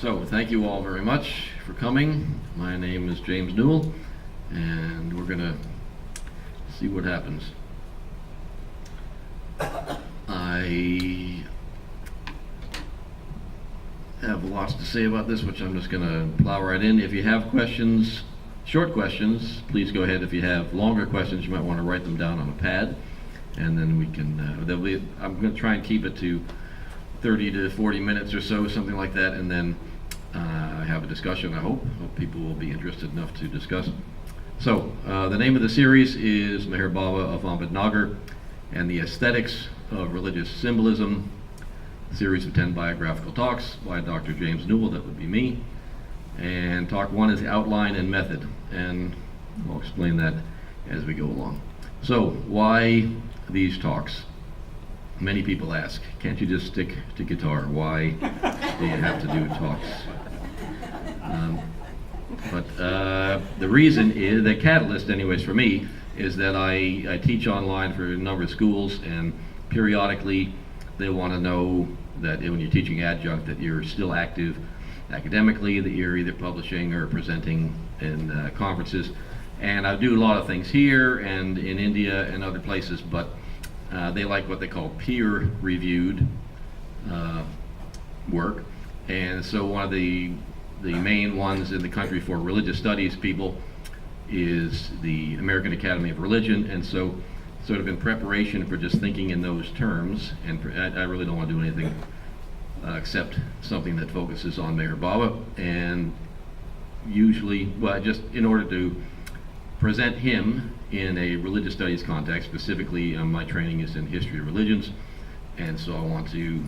So, thank you all very much for coming. My name is James Newell, and we're going to see what happens. I have lots to say about this, which I'm just going to plow right in. If you have questions, short questions, please go ahead. If you have longer questions, you might want to write them down on a pad, and then we can, I'm going to try and keep it to 30 to 40 minutes or so, something like that, and then have a discussion. I hope people will be interested enough to discuss. So the name of the series is Meher Baba of Ahmednagar and the Aesthetics of Religious Symbolism, a series of 10 biographical talks by Dr. James Newell, that would be me. And talk 1 is outline and method, and I'll explain that as we go along. So why these talks? Many people ask, can't you just stick to guitar? Why do you have to do talks? But the reason is, the catalyst anyways for me, is that I teach online for a number of schools, and periodically they want to know that when you're teaching adjunct that you're still active academically, that you're either publishing or presenting in conferences. And I do a lot of things here and in India and other places, but they like what they call peer-reviewed work. And so one of the main ones in the country for religious studies people is the American Academy of Religion. And so sort of in preparation for just thinking in those terms, and I really don't want to do anything except something that focuses on Meher Baba, and usually, well, just in order to present him in a religious studies context. Specifically, my training is in history of religions, and so I want to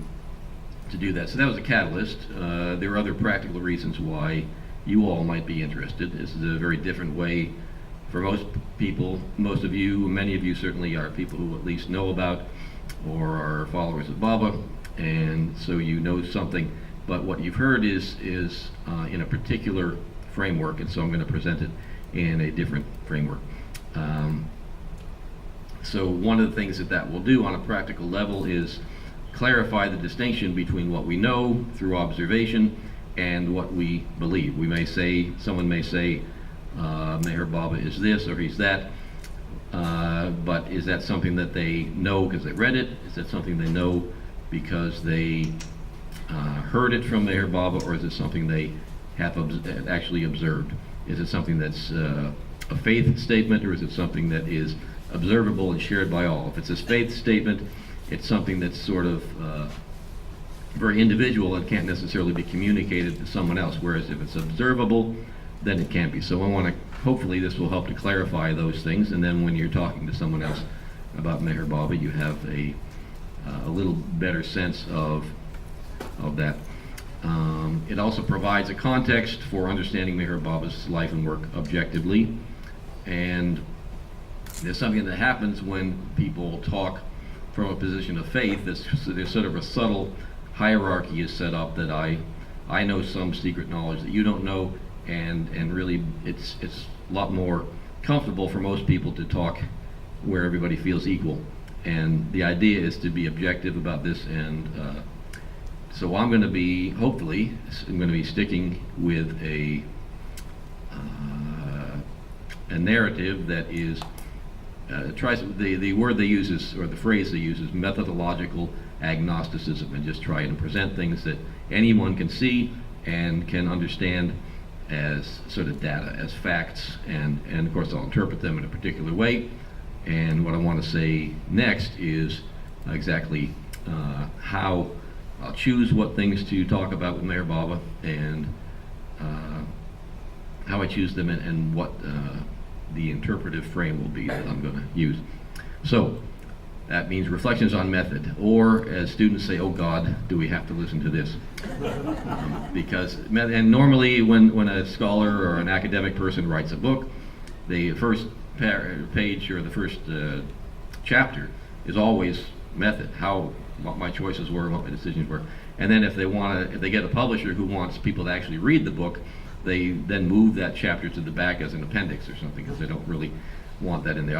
do that. So that was a catalyst. There are other practical reasons why you all might be interested. This is a very different way for most people. Most of you, many of you certainly are people who at least know about or are followers of Baba, and so you know something, but what you've heard is in a particular framework, and so I'm going to present it in a different framework. So one of the things that will do on a practical level is clarify the distinction between what we know through observation and what we believe. Someone may say, Meher Baba is this or he's that, but is that something that they know because they read it? Is that something they know because they heard it from Meher Baba, or is it something they have actually observed? Is it something that's a faith statement, or is it something that is observable and shared by all? If it's a faith statement, it's something that's sort of very individual and can't necessarily be communicated to someone else, whereas if it's observable, then it can be. So hopefully this will help to clarify those things, and then when you're talking to someone else about Meher Baba, you have a little better sense of that. It also provides a context for understanding Meher Baba's life and work objectively, and there's something that happens when people talk from a position of faith. There's sort of a subtle hierarchy is set up that I know some secret knowledge that you don't know, and really it's a lot more comfortable for most people to talk where everybody feels equal. And the idea is to be objective about this, and so I'm going to be, hopefully, sticking with a narrative that is, the word they use is, or the phrase they use is methodological agnosticism, and just try and present things that anyone can see and can understand as sort of data, as facts, and of course I'll interpret them in a particular way. And what I want to say next is exactly how I'll choose what things to talk about with Meher Baba, and how I choose them, and what the interpretive frame will be that I'm going to use. So that means reflections on method, or as students say, oh God, do we have to listen to this? And normally when a scholar or an academic person writes a book, the first page or the first chapter is always method, what my choices were, what my decisions were. And then if they get a publisher who wants people to actually read the book, they then move that chapter to the back as an appendix or something, because they don't really want that in there.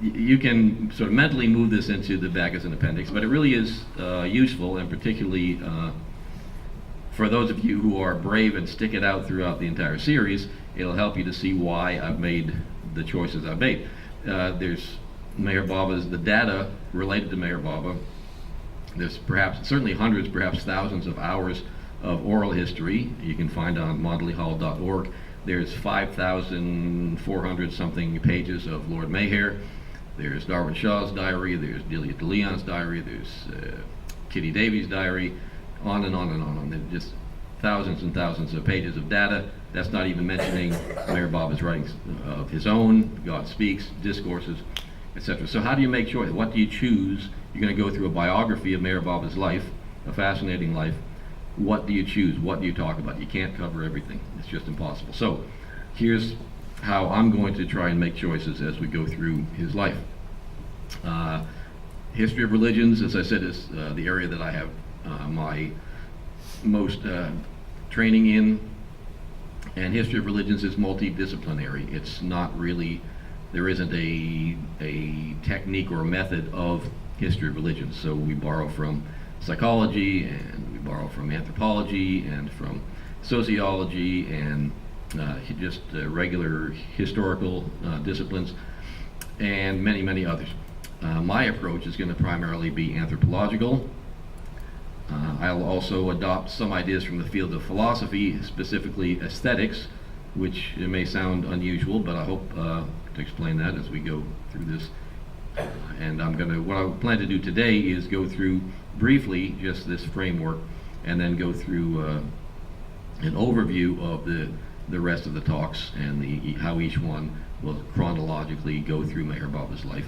You can sort of mentally move this into the back as an appendix, but it really is useful, and particularly For those of you who are brave and stick it out throughout the entire series, it'll help you to see why I've made the choices I've made. There's Meher Baba's, the data related to Meher Baba. There's certainly hundreds, perhaps thousands of hours of oral history you can find on mondeleyhall.org. There's 5,400 something pages of Lord Meher. There's Darwin Shaw's diary. There's Delia de Leon's diary. There's Kitty Davies' diary. On and on and on. There's just thousands and thousands of pages of data. That's not even mentioning Meher Baba's writings of his own, God Speaks, discourses, etc. So how do you make choice? What do you choose? You're going to go through a biography of Meher Baba's life, a fascinating life. What do you choose? What do you talk about? You can't cover everything. It's just impossible. So here's how I'm going to try and make choices as we go through his life. History of religions, as I said, is the area that I have my most training in. And history of religions is multidisciplinary. It's not really, there isn't a technique or a method of history of religions. So we borrow from psychology, and we borrow from anthropology, and from sociology, and just regular historical disciplines, and many, many others. My approach is going to primarily be anthropological. I'll also adopt some ideas from the field of philosophy, specifically aesthetics, which it may sound unusual, but I hope to explain that as we go through this. And what I plan to do today is go through briefly just this framework, and then go through an overview of the rest of the talks, and how each one will chronologically go through Meher Baba's life.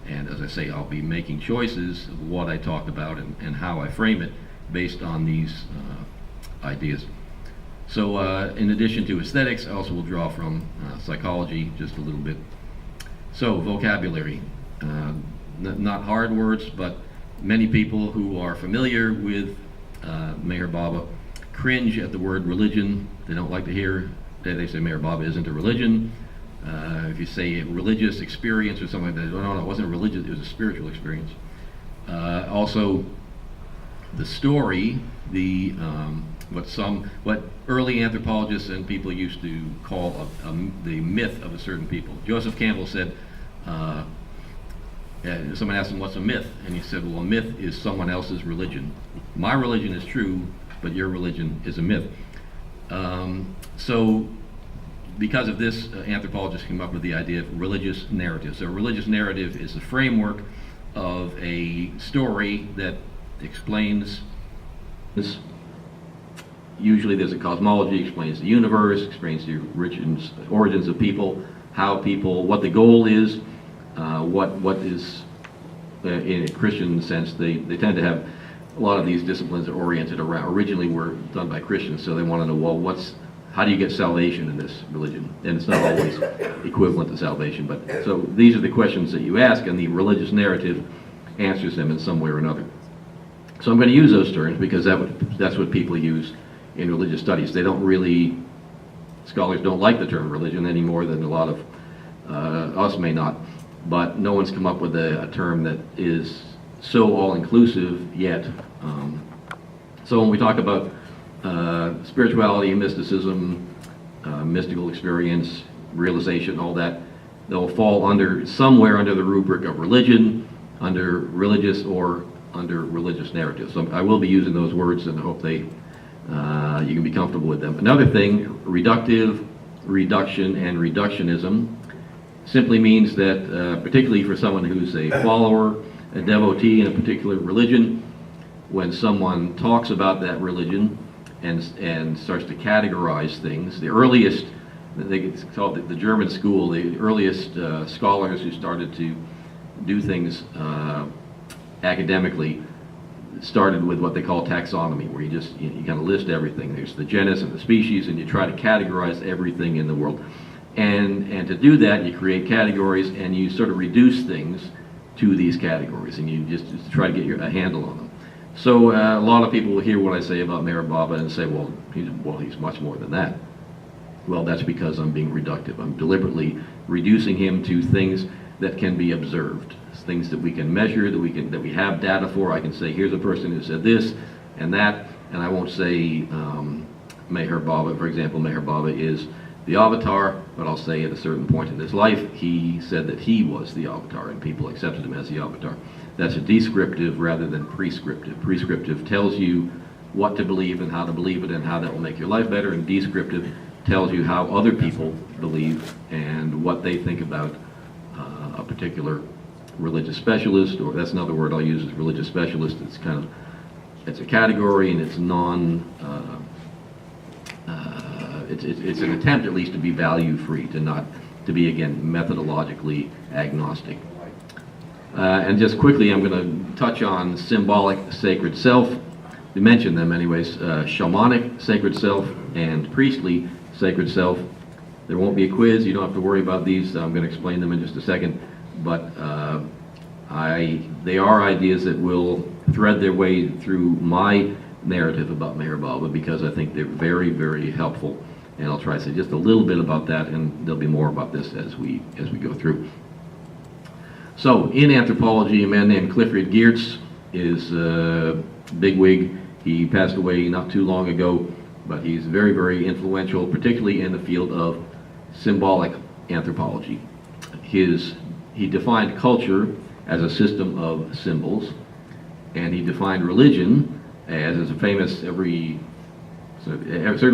And as I say, I'll be making choices of what I talk about and how I frame it based on these ideas. So in addition to aesthetics, I also will draw from psychology just a little bit. So vocabulary, not hard words, but many people who are familiar with Meher Baba cringe at the word religion. They don't like to hear that. They say Meher Baba isn't a religion. If you say a religious experience or something like that, no, it wasn't a religious, it was a spiritual experience. Also, the story, what early anthropologists and people used to call the myth of a certain people. Joseph Campbell said, someone asked him, what's a myth? And he said, well, a myth is someone else's religion. My religion is true, but your religion is a myth. So because of this, anthropologists came up with the idea of religious narrative. So a religious narrative is the framework of a story that explains this. Usually there's a cosmology, explains the universe, explains the origins of people, what the goal is, what is, in a Christian sense, they tend to have a lot of these disciplines are oriented around, originally were done by Christians, so they want to know, well, how do you get salvation in this religion? And it's not always equivalent to salvation, but so these are the questions that you ask, and the religious narrative answers them in some way or another. So I'm going to use those terms because that's what people use in religious studies. Scholars don't like the term religion any more than a lot of us may not, but no one's come up with a term that is so all-inclusive yet. So when we talk about spirituality, mysticism, mystical experience, realization, all that, they'll fall somewhere under the rubric of religion, under religious, or under religious narrative. So I will be using those words, and I hope you can be comfortable with them. Another thing, reductive, reduction, and reductionism simply means that, particularly for someone who's a follower, a devotee in a particular religion, when someone talks about that religion and starts to categorize things, the earliest, it's called the German school, the earliest scholars who started to do things academically started with what they call taxonomy, where you kind of list everything. There's the genus and the species, and you try to categorize everything in the world. And to do that, you create categories, and you sort of reduce things to these categories, and you just try to get a handle on them. So a lot of people will hear what I say about Meher Baba and say, well, he's much more than that. Well, that's because I'm being reductive. I'm deliberately reducing him to things that can be observed, things that we can measure, that we have data for. I can say, here's a person who said this and that, and I won't say Meher Baba, for example. Meher Baba is the avatar, but I'll say at a certain point in his life, he said that he was the avatar, and people accepted him as the avatar. That's a descriptive rather than prescriptive. Prescriptive tells you what to believe and how to believe it and how that will make your life better, and descriptive tells you how other people believe and what they think about a particular religious specialist, or that's another word I'll use, is religious specialist. It's kind of, it's a category, and it's it's an attempt at least to be value-free, to be, again, methodologically agnostic. And just quickly, I'm going to touch on symbolic sacred self. We mentioned them anyways, shamanic sacred self and priestly sacred self. There won't be a quiz, you don't have to worry about these, I'm going to explain them in just a second, but they are ideas that will thread their way through my narrative about Meher Baba, because I think they're very, very helpful, and I'll try to say just a little bit about that, and there'll be more about this as we go through. So, in anthropology, a man named Clifford Geertz is a bigwig. He passed away not too long ago, but he's very, very influential, particularly in the field of symbolic anthropology. He defined culture as a system of symbols, and he defined religion as is a famous certainly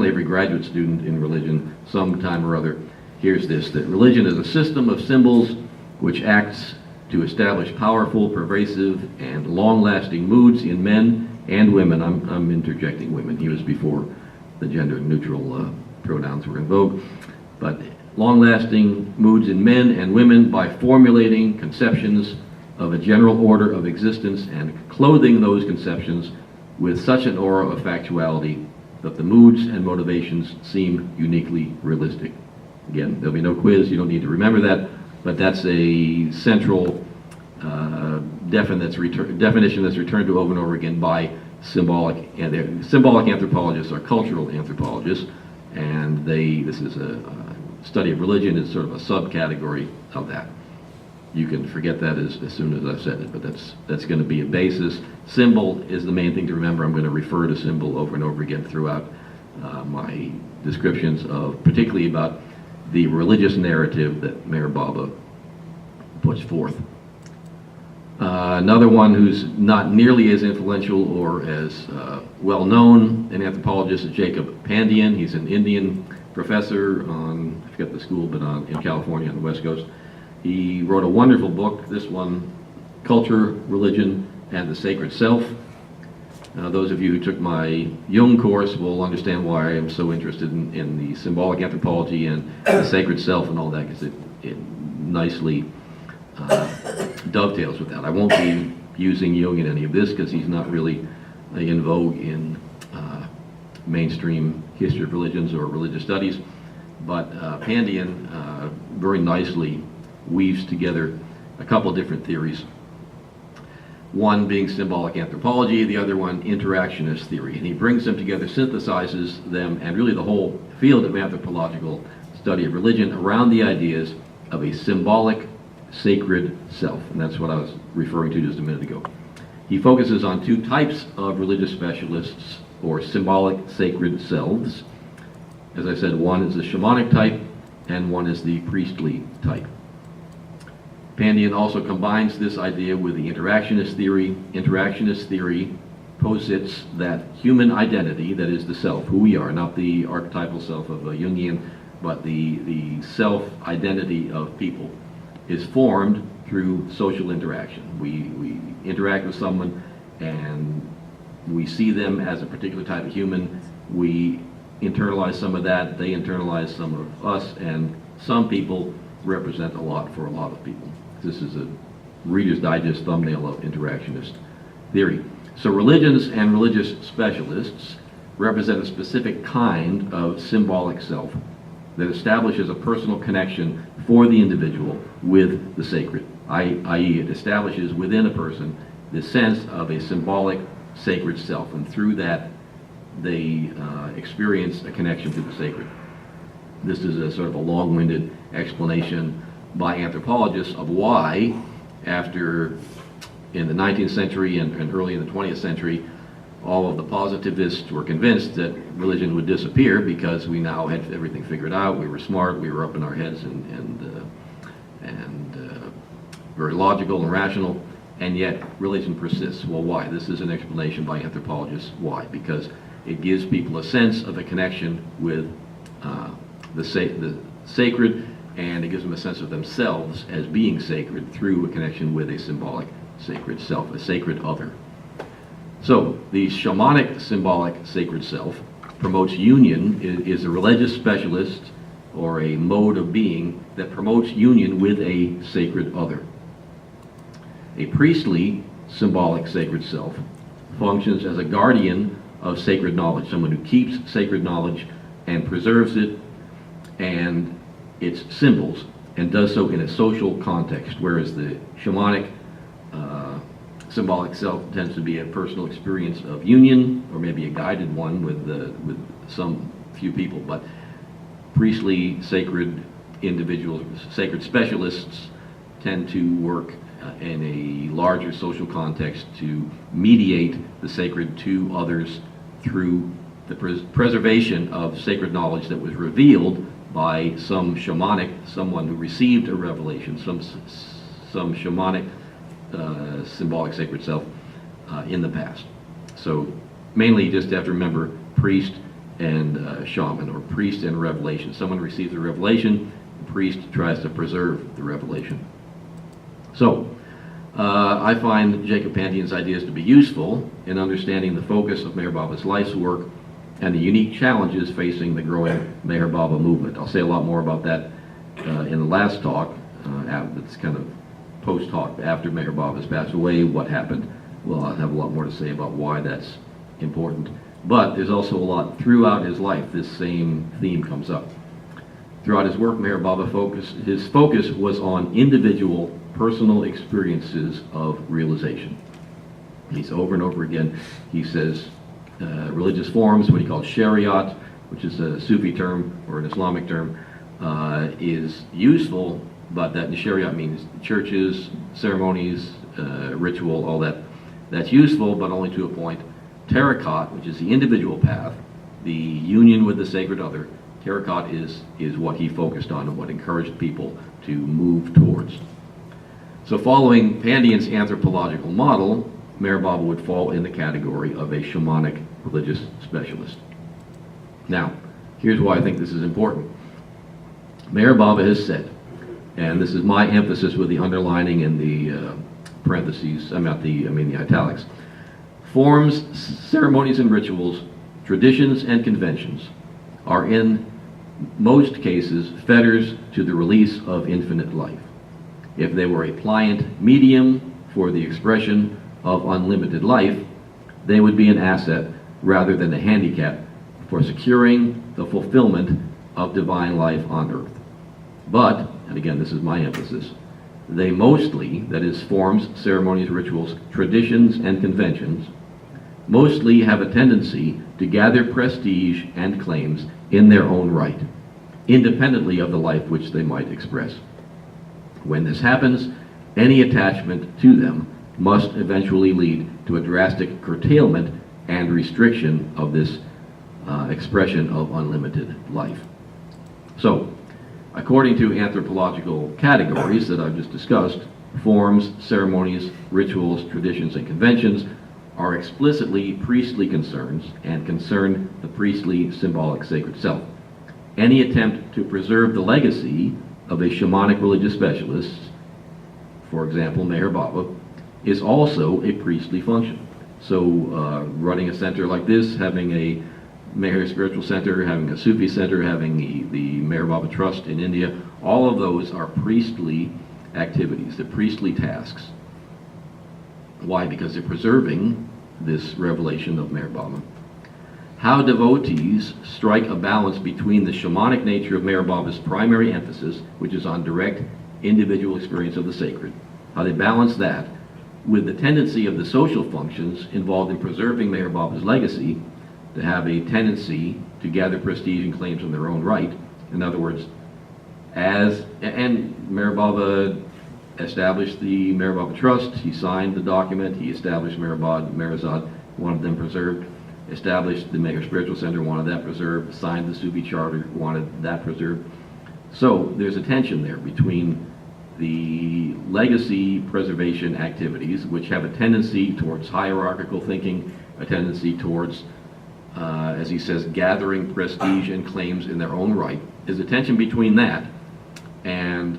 every graduate student in religion sometime or other hears this, that religion is a system of symbols which acts to establish powerful, pervasive, and long-lasting moods in men and women. I'm interjecting women. He was before the gender-neutral pronouns were in vogue. But long-lasting moods in men and women by formulating conceptions of a general order of existence and clothing those conceptions with such an aura of factuality that the moods and motivations seem uniquely realistic. Again, there'll be no quiz. You don't need to remember that. But that's a central definition that's returned to over and over again by symbolic anthropologists or cultural anthropologists, and this is a study of religion is sort of a subcategory of that. You can forget that as soon as I've said it, but that's going to be a basis. Symbol is the main thing to remember. I'm going to refer to symbol over and over again throughout my descriptions of, particularly about the religious narrative that Meher Baba puts forth. Another one who's not nearly as influential or as well known an anthropologist is Jacob Pandian. He's an Indian professor on, I forget the school, but in California on the West Coast. He wrote a wonderful book, this one, Culture, Religion, and the Sacred Self. Those of you who took my Jung course will understand why I am so interested in the symbolic anthropology and the sacred self and all that, because it nicely dovetails with that. I won't be using Jung in any of this because he's not really in vogue in mainstream history of religions or religious studies, but Pandian very nicely weaves together a couple different theories. One being symbolic anthropology, the other one interactionist theory. And he brings them together, synthesizes them, and really the whole field of anthropological study of religion around the ideas of a symbolic sacred self. And that's what I was referring to just a minute ago. He focuses on two types of religious specialists, or symbolic sacred selves. As I said, one is the shamanic type, and one is the priestly type. Pandian also combines this idea with the interactionist theory. Interactionist theory posits that human identity, that is the self, who we are, not the archetypal self of a Jungian, but the self-identity of people, is formed through social interaction. We interact with someone and we see them as a particular type of human. We internalize some of that, they internalize some of us, and some people represent a lot for a lot of people. This is a Reader's Digest thumbnail of interactionist theory. So religions and religious specialists represent a specific kind of symbolic self that establishes a personal connection for the individual with the sacred, i.e. it establishes within a person the sense of a symbolic sacred self, and through that they experience a connection to the sacred. This is a sort of a long-winded explanation by anthropologists of why, after in the 19th century and early in the 20th century, all of the positivists were convinced that religion would disappear because we now had everything figured out. We were smart. We were up in our heads and very logical and rational. And yet religion persists. Well, why? This is an explanation by anthropologists. Why? Because it gives people a sense of a connection with the sacred, and it gives them a sense of themselves as being sacred through a connection with a symbolic sacred self, a sacred other. So the shamanic symbolic sacred self promotes union, is a religious specialist or a mode of being that promotes union with a sacred other. A priestly symbolic sacred self functions as a guardian of sacred knowledge, someone who keeps sacred knowledge and preserves it and its symbols, and does so in a social context, whereas the shamanic symbolic self tends to be a personal experience of union, or maybe a guided one with some few people. But priestly, sacred individuals, sacred specialists tend to work in a larger social context to mediate the sacred to others through the preservation of sacred knowledge that was revealed by some shamanic, someone who received a revelation, some shamanic symbolic sacred self in the past. So mainly you just have to remember priest and shaman, or priest and revelation. Someone receives a revelation, the priest tries to preserve the revelation. So I find Jacob Pandian's ideas to be useful in understanding the focus of Meher Baba's life's work and the unique challenges facing the growing Meher Baba movement. I'll say a lot more about that in the last talk. It's kind of post-talk after Meher Baba has passed away, what happened. Well, I'll have a lot more to say about why that's important. But there's also a lot throughout his life, this same theme comes up. Throughout his work, Meher Baba his focus was on individual personal experiences of realization. He's over and over again, he says religious forms, what he calls shariat, which is a Sufi term or an Islamic term, is useful, but that the shariat means churches, ceremonies, ritual, all that. That's useful, but only to a point. Tariqat, which is the individual path, the union with the sacred other, Tariqat is what he focused on and what encouraged people to move towards. So following Pandian's anthropological model, Meher Baba would fall in the category of a shamanic religious specialist. Now, here's why I think this is important. Meher Baba has said, and this is my emphasis with the underlining and the parentheses, I mean the italics, forms, ceremonies and rituals, traditions and conventions are in most cases fetters to the release of infinite life. If they were a pliant medium for the expression of unlimited life, they would be an asset rather than a handicap for securing the fulfillment of divine life on earth. But, and again this is my emphasis, they mostly, that is forms, ceremonies, rituals, traditions, and conventions, mostly have a tendency to gather prestige and claims in their own right, independently of the life which they might express. When this happens, any attachment to them must eventually lead to a drastic curtailment and restriction of this expression of unlimited life. So, according to anthropological categories that I've just discussed, forms, ceremonies, rituals, traditions, and conventions are explicitly priestly concerns and concern the priestly symbolic sacred self. Any attempt to preserve the legacy of a shamanic religious specialist, for example, Meher Baba, is also a priestly function. So running a center like this, having a Meher Spiritual Center, having a Sufi Center, having the Meher Baba Trust in India, all of those are priestly activities, they're priestly tasks. Why? Because they're preserving this revelation of Meher Baba. How devotees strike a balance between the shamanic nature of Meher Baba's primary emphasis, which is on direct individual experience of the sacred, how they balance that with the tendency of the social functions involved in preserving Meher Baba's legacy to have a tendency to gather prestige and claims in their own right. In other words, and Meher Baba established the Meher Baba Trust, he signed the document, he established Meherzad wanted them preserved. Established the Maker Spiritual Center, wanted that preserved. Signed the Sufi Charter, wanted that preserved. So there's a tension there between the legacy preservation activities, which have a tendency towards hierarchical thinking, a tendency towards, as he says, gathering prestige and claims in their own right. There's a tension between that and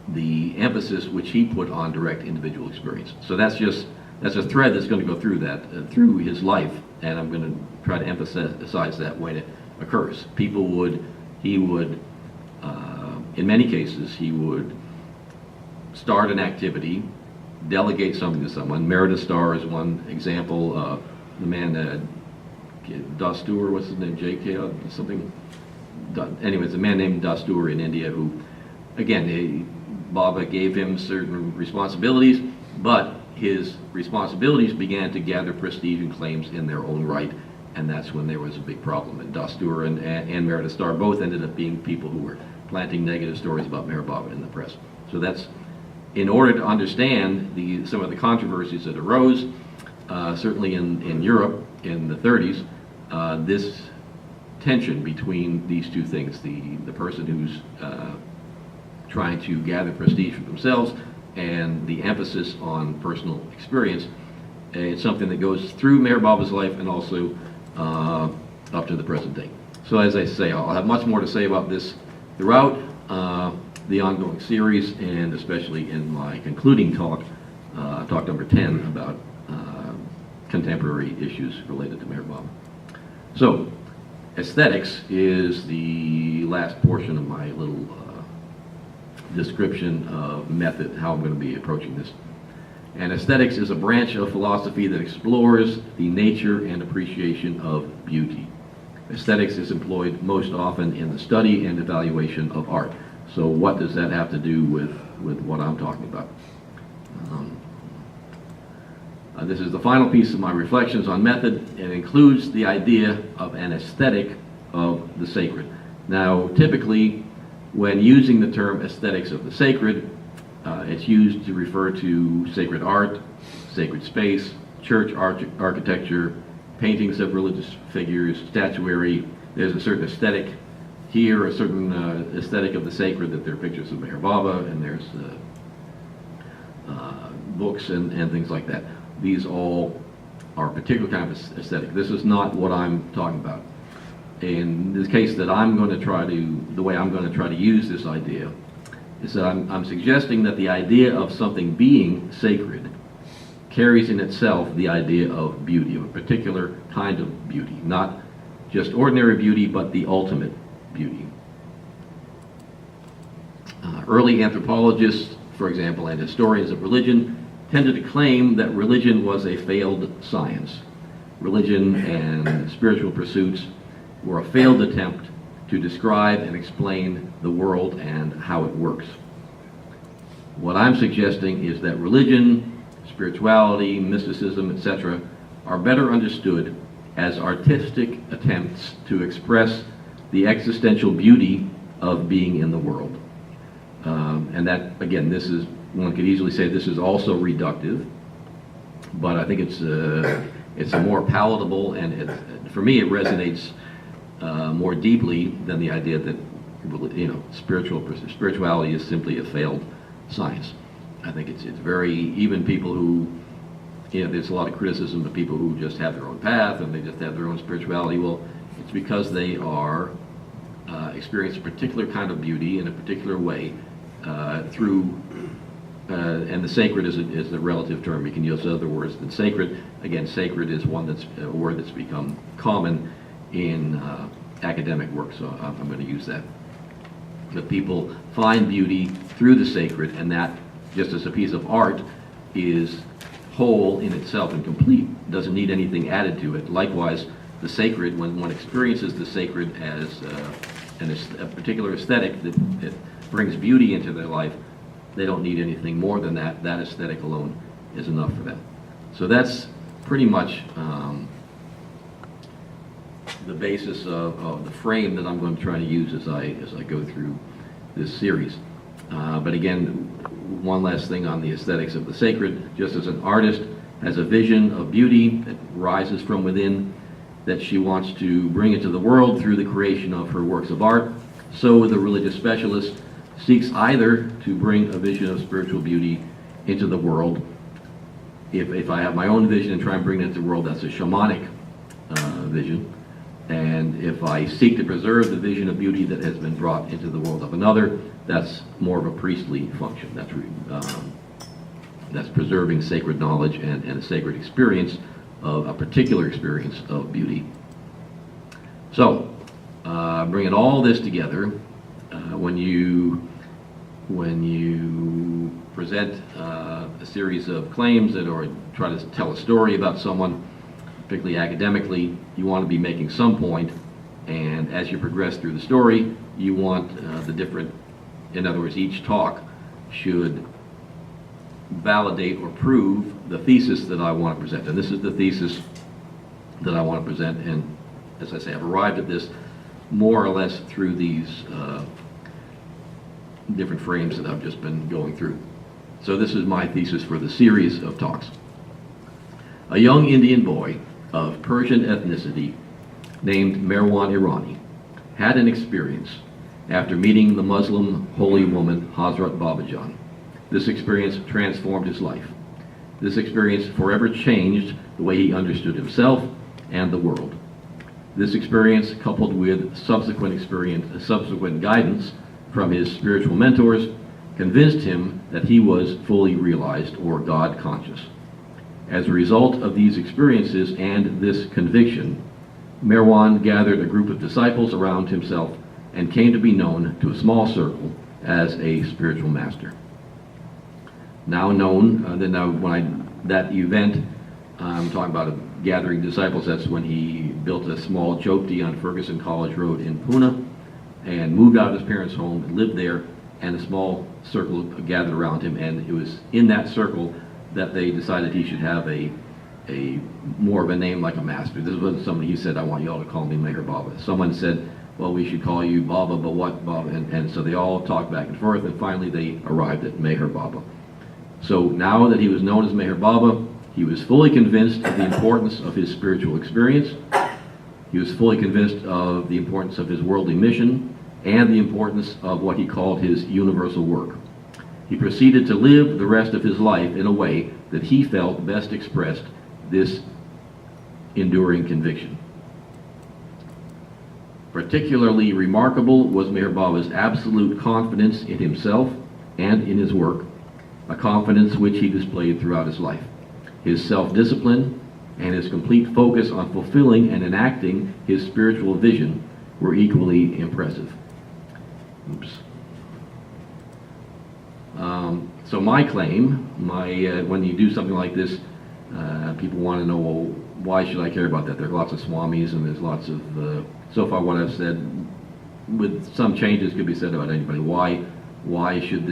the emphasis which he put on direct individual experience. So that's a thread that's going to go through that, through his life, and I'm going to try to emphasize that when it occurs. He would, in many cases, he would start an activity, delegate something to someone. Meredith Starr is one example. The man, Dastur, what's his name, J.K. something? Anyway, it's a man named Dastur in India who, again, Baba gave him certain responsibilities, but his responsibilities began to gather prestige and claims in their own right, and that's when there was a big problem. And Dastur and Meredith Starr both ended up being people who were planting negative stories about Meher Baba in the press. So that's, in order to understand some of the controversies that arose, certainly in Europe in the 30s, this tension between these two things, the person who's trying to gather prestige for themselves and the emphasis on personal experience, it's something that goes through Meher Baba's life and also up to the present day. So as I say, I'll have much more to say about this throughout the ongoing series, and especially in my concluding talk, talk number 10, about contemporary issues related to Meher Baba. So, aesthetics is the last portion of my little description of method, how I'm going to be approaching this. And aesthetics is a branch of philosophy that explores the nature and appreciation of beauty. Aesthetics is employed most often in the study and evaluation of art. So what does that have to do with what I'm talking about? This is the final piece of my reflections on method. It includes the idea of an aesthetic of the sacred. Now, typically, when using the term aesthetics of the sacred, it's used to refer to sacred art, sacred space, church architecture, paintings of religious figures, statuary. There's a certain aesthetic here, a certain aesthetic of the sacred, that there are pictures of Meher Baba, and there's books and things like that. These all are a particular kind of aesthetic. This is not what I'm talking about. In this case, the way I'm going to try to use this idea is that I'm suggesting that the idea of something being sacred carries in itself the idea of beauty, of a particular kind of beauty, not just ordinary beauty, but the ultimate beauty. Early anthropologists, for example, and historians of religion tended to claim that religion was a failed science. Religion and spiritual pursuits were a failed attempt to describe and explain the world and how it works. What I'm suggesting is that religion, spirituality, mysticism, etc., are better understood as artistic attempts to express the existential beauty of being in the world. And that, again, one could easily say this is also reductive, but I think it's a more palatable, and for me it resonates more deeply than the idea that spirituality is simply a failed science. I think it's very, even people who, there's a lot of criticism of people who just have their own path and they just have their own spirituality. Well, it's because they are experience a particular kind of beauty in a particular way through, and the sacred is a relative term. You can use other words than sacred. Again, sacred is a word that's become common in academic work, so I'm going to use that. But people find beauty through the sacred, and that, just as a piece of art, is whole in itself and complete, doesn't need anything added to it. Likewise, the sacred, when one experiences the sacred as a particular aesthetic that brings beauty into their life, they don't need anything more than that. That aesthetic alone is enough for them. So that's pretty much the basis of the frame that I'm going to try to use as I go through this series. But again, one last thing on the aesthetics of the sacred. Just as an artist has a vision of beauty that rises from within, that she wants to bring into the world through the creation of her works of art. So the religious specialist seeks either to bring a vision of spiritual beauty into the world. If I have my own vision and try and bring it into the world, that's a shamanic vision. And if I seek to preserve the vision of beauty that has been brought into the world of another, that's more of a priestly function. That's preserving sacred knowledge and a sacred experience of a particular experience of beauty. So, bringing all this together, when you present a series of claims or try to tell a story about someone, particularly academically, you want to be making some point, and as you progress through the story, you want in other words, each talk should validate or prove the thesis that I want to present. And this is the thesis that I want to present, and as I say, I've arrived at this more or less through these different frames that I've just been going through. So this is my thesis for the series of talks. A young Indian boy of Persian ethnicity named Merwan Irani had an experience after meeting the Muslim holy woman Hazrat Babajan. This experience transformed his life. This experience forever changed the way he understood himself and the world. This experience, coupled with subsequent guidance from his spiritual mentors, convinced him that he was fully realized or God conscious. As a result of these experiences and this conviction, Merwan gathered a group of disciples around himself and came to be known to a small circle as a spiritual master. Now known, that event, I'm talking about gathering disciples, that's when he built a small jhopti on Ferguson College Road in Pune and moved out of his parents' home and lived there, and a small circle gathered around him, and it was in that circle that they decided he should have a more of a name like a master. This wasn't somebody he said, I want you all to call me Meher Baba. Someone said, well, we should call you Baba, but what Baba? And so they all talked back and forth, and finally they arrived at Meher Baba. So now that he was known as Meher Baba, he was fully convinced of the importance of his spiritual experience. He was fully convinced of the importance of his worldly mission and the importance of what he called his universal work. He proceeded to live the rest of his life in a way that he felt best expressed this enduring conviction. Particularly remarkable was Meher Baba's absolute confidence in himself and in his work, a confidence which he displayed throughout his life. His self-discipline and his complete focus on fulfilling and enacting his spiritual vision were equally impressive. Oops. So my claim, when you do something like this, people want to know, well, why should I care about that? There are lots of swamis and there's lots of, so far what I've said, with some changes could be said about anybody. Why should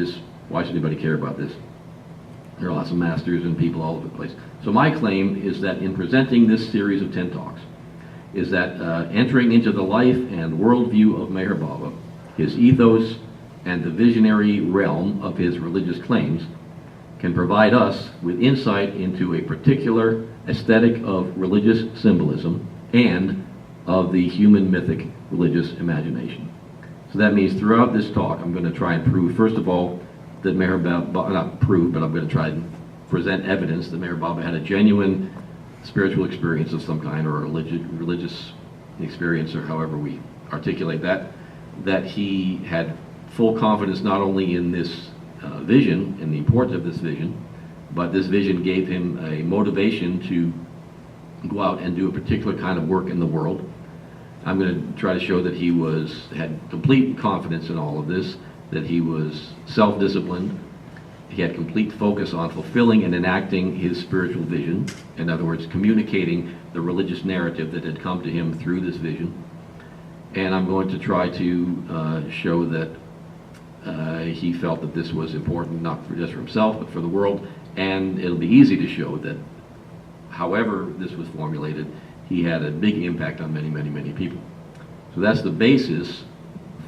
anybody care about this? There are lots of masters and people all over the place. So my claim is that in presenting this series of 10 talks, is that entering into the life and worldview of Meher Baba, his ethos, and the visionary realm of his religious claims can provide us with insight into a particular aesthetic of religious symbolism and of the human mythic religious imagination. So that means throughout this talk, I'm going to try and prove, first of all, that Meher Baba, not prove, but I'm going to try and present evidence that Meher Baba had a genuine spiritual experience of some kind, or a religious experience, or however we articulate that he had full confidence not only in this vision and the importance of this vision, but this vision gave him a motivation to go out and do a particular kind of work in the world. I'm going to try to show that he had complete confidence in all of this, that he was self-disciplined, he had complete focus on fulfilling and enacting his spiritual vision, in other words, communicating the religious narrative that had come to him through this vision. And I'm going to try to show that he felt that this was important, not just for himself, but for the world. And it'll be easy to show that however this was formulated, he had a big impact on many, many, many people. So that's the basis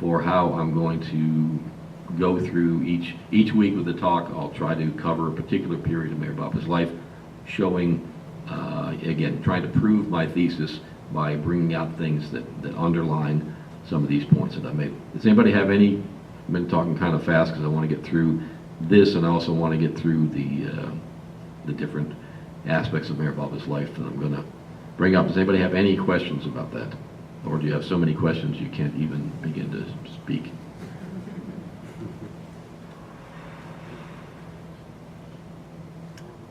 for how I'm going to go through each week with the talk. I'll try to cover a particular period of Meher Baba's life, showing, again, trying to prove my thesis by bringing out things that underline some of these points that I made. Does anybody have any? I've been talking kind of fast because I want to get through this, and I also want to get through the different aspects of Mayor Bobba's life that I'm going to bring up. Does anybody have any questions about that? Or do you have so many questions you can't even begin to speak?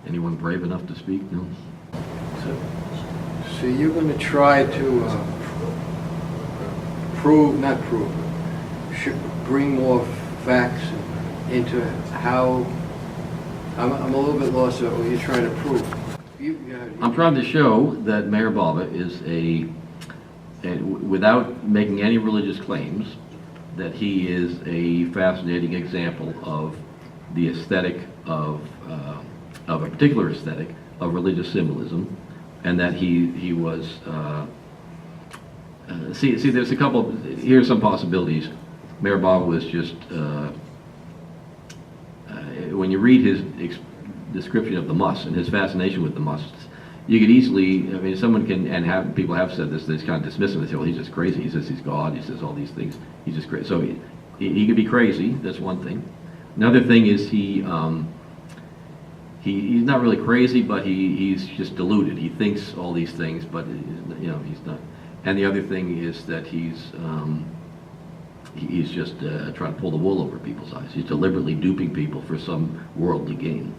Anyone brave enough to speak? No? So you're going to try to bring more facts into how, I'm a little bit lost at what you're trying to prove. I'm trying to show that Mayor Bobba is without making any religious claims, that he is a fascinating example of the aesthetic of a particular aesthetic of religious symbolism, and that he was, see, there's a couple, here's some possibilities. Mayor Bobba was just, when you read his description of the musts and his fascination with the musts, you could easily, I mean, someone can, and people have said this, they just kind of dismiss him. They say, well, he's just crazy. He says he's God. He says all these things. He's just crazy. So he could be crazy. That's one thing. Another thing is he's not really crazy, but he's just deluded. He thinks all these things, but you know, he's not. And the other thing is that he's just trying to pull the wool over people's eyes. He's deliberately duping people for some worldly gain.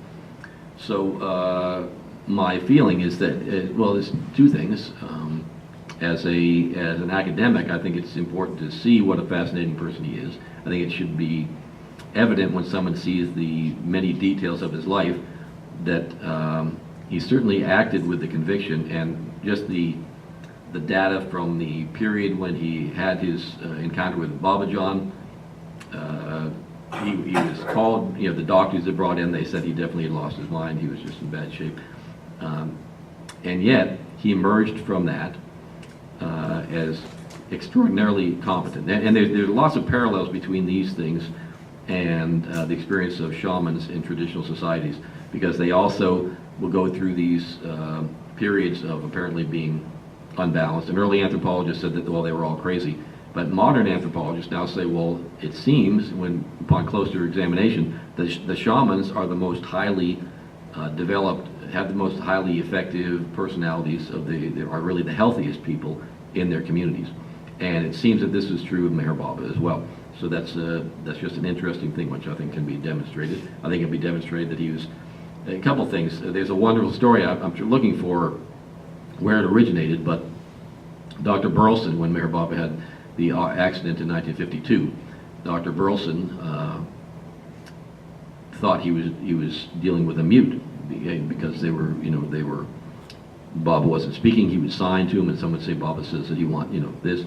So my feeling is that, well, there's two things. As an academic, I think it's important to see what a fascinating person he is. I think it should be evident when someone sees the many details of his life that he certainly acted with the conviction, and just the data from the period when he had his encounter with Babajan. He was called, you know, the doctors that brought in, they said he definitely had lost his mind. He was just in bad shape. And yet, he emerged from that as extraordinarily competent. And there's lots of parallels between these things and the experience of shamans in traditional societies, because they also will go through these periods of apparently being unbalanced. And early anthropologists said that, well, they were all crazy. But modern anthropologists now say, well, it seems, when upon closer examination, the shamans are the most highly developed, have the most highly effective personalities they are really the healthiest people in their communities. And it seems that this is true of Meher Baba as well. So that's just an interesting thing, which I think can be demonstrated. I think it can be demonstrated that he was, a couple things. There's a wonderful story, I'm looking for where it originated, but Dr. Burleson, when Meher Baba had the accident in 1952, Dr. Burleson thought he was dealing with a mute, because Baba wasn't speaking. He would sign to him, and someone would say, Baba says that he want, this.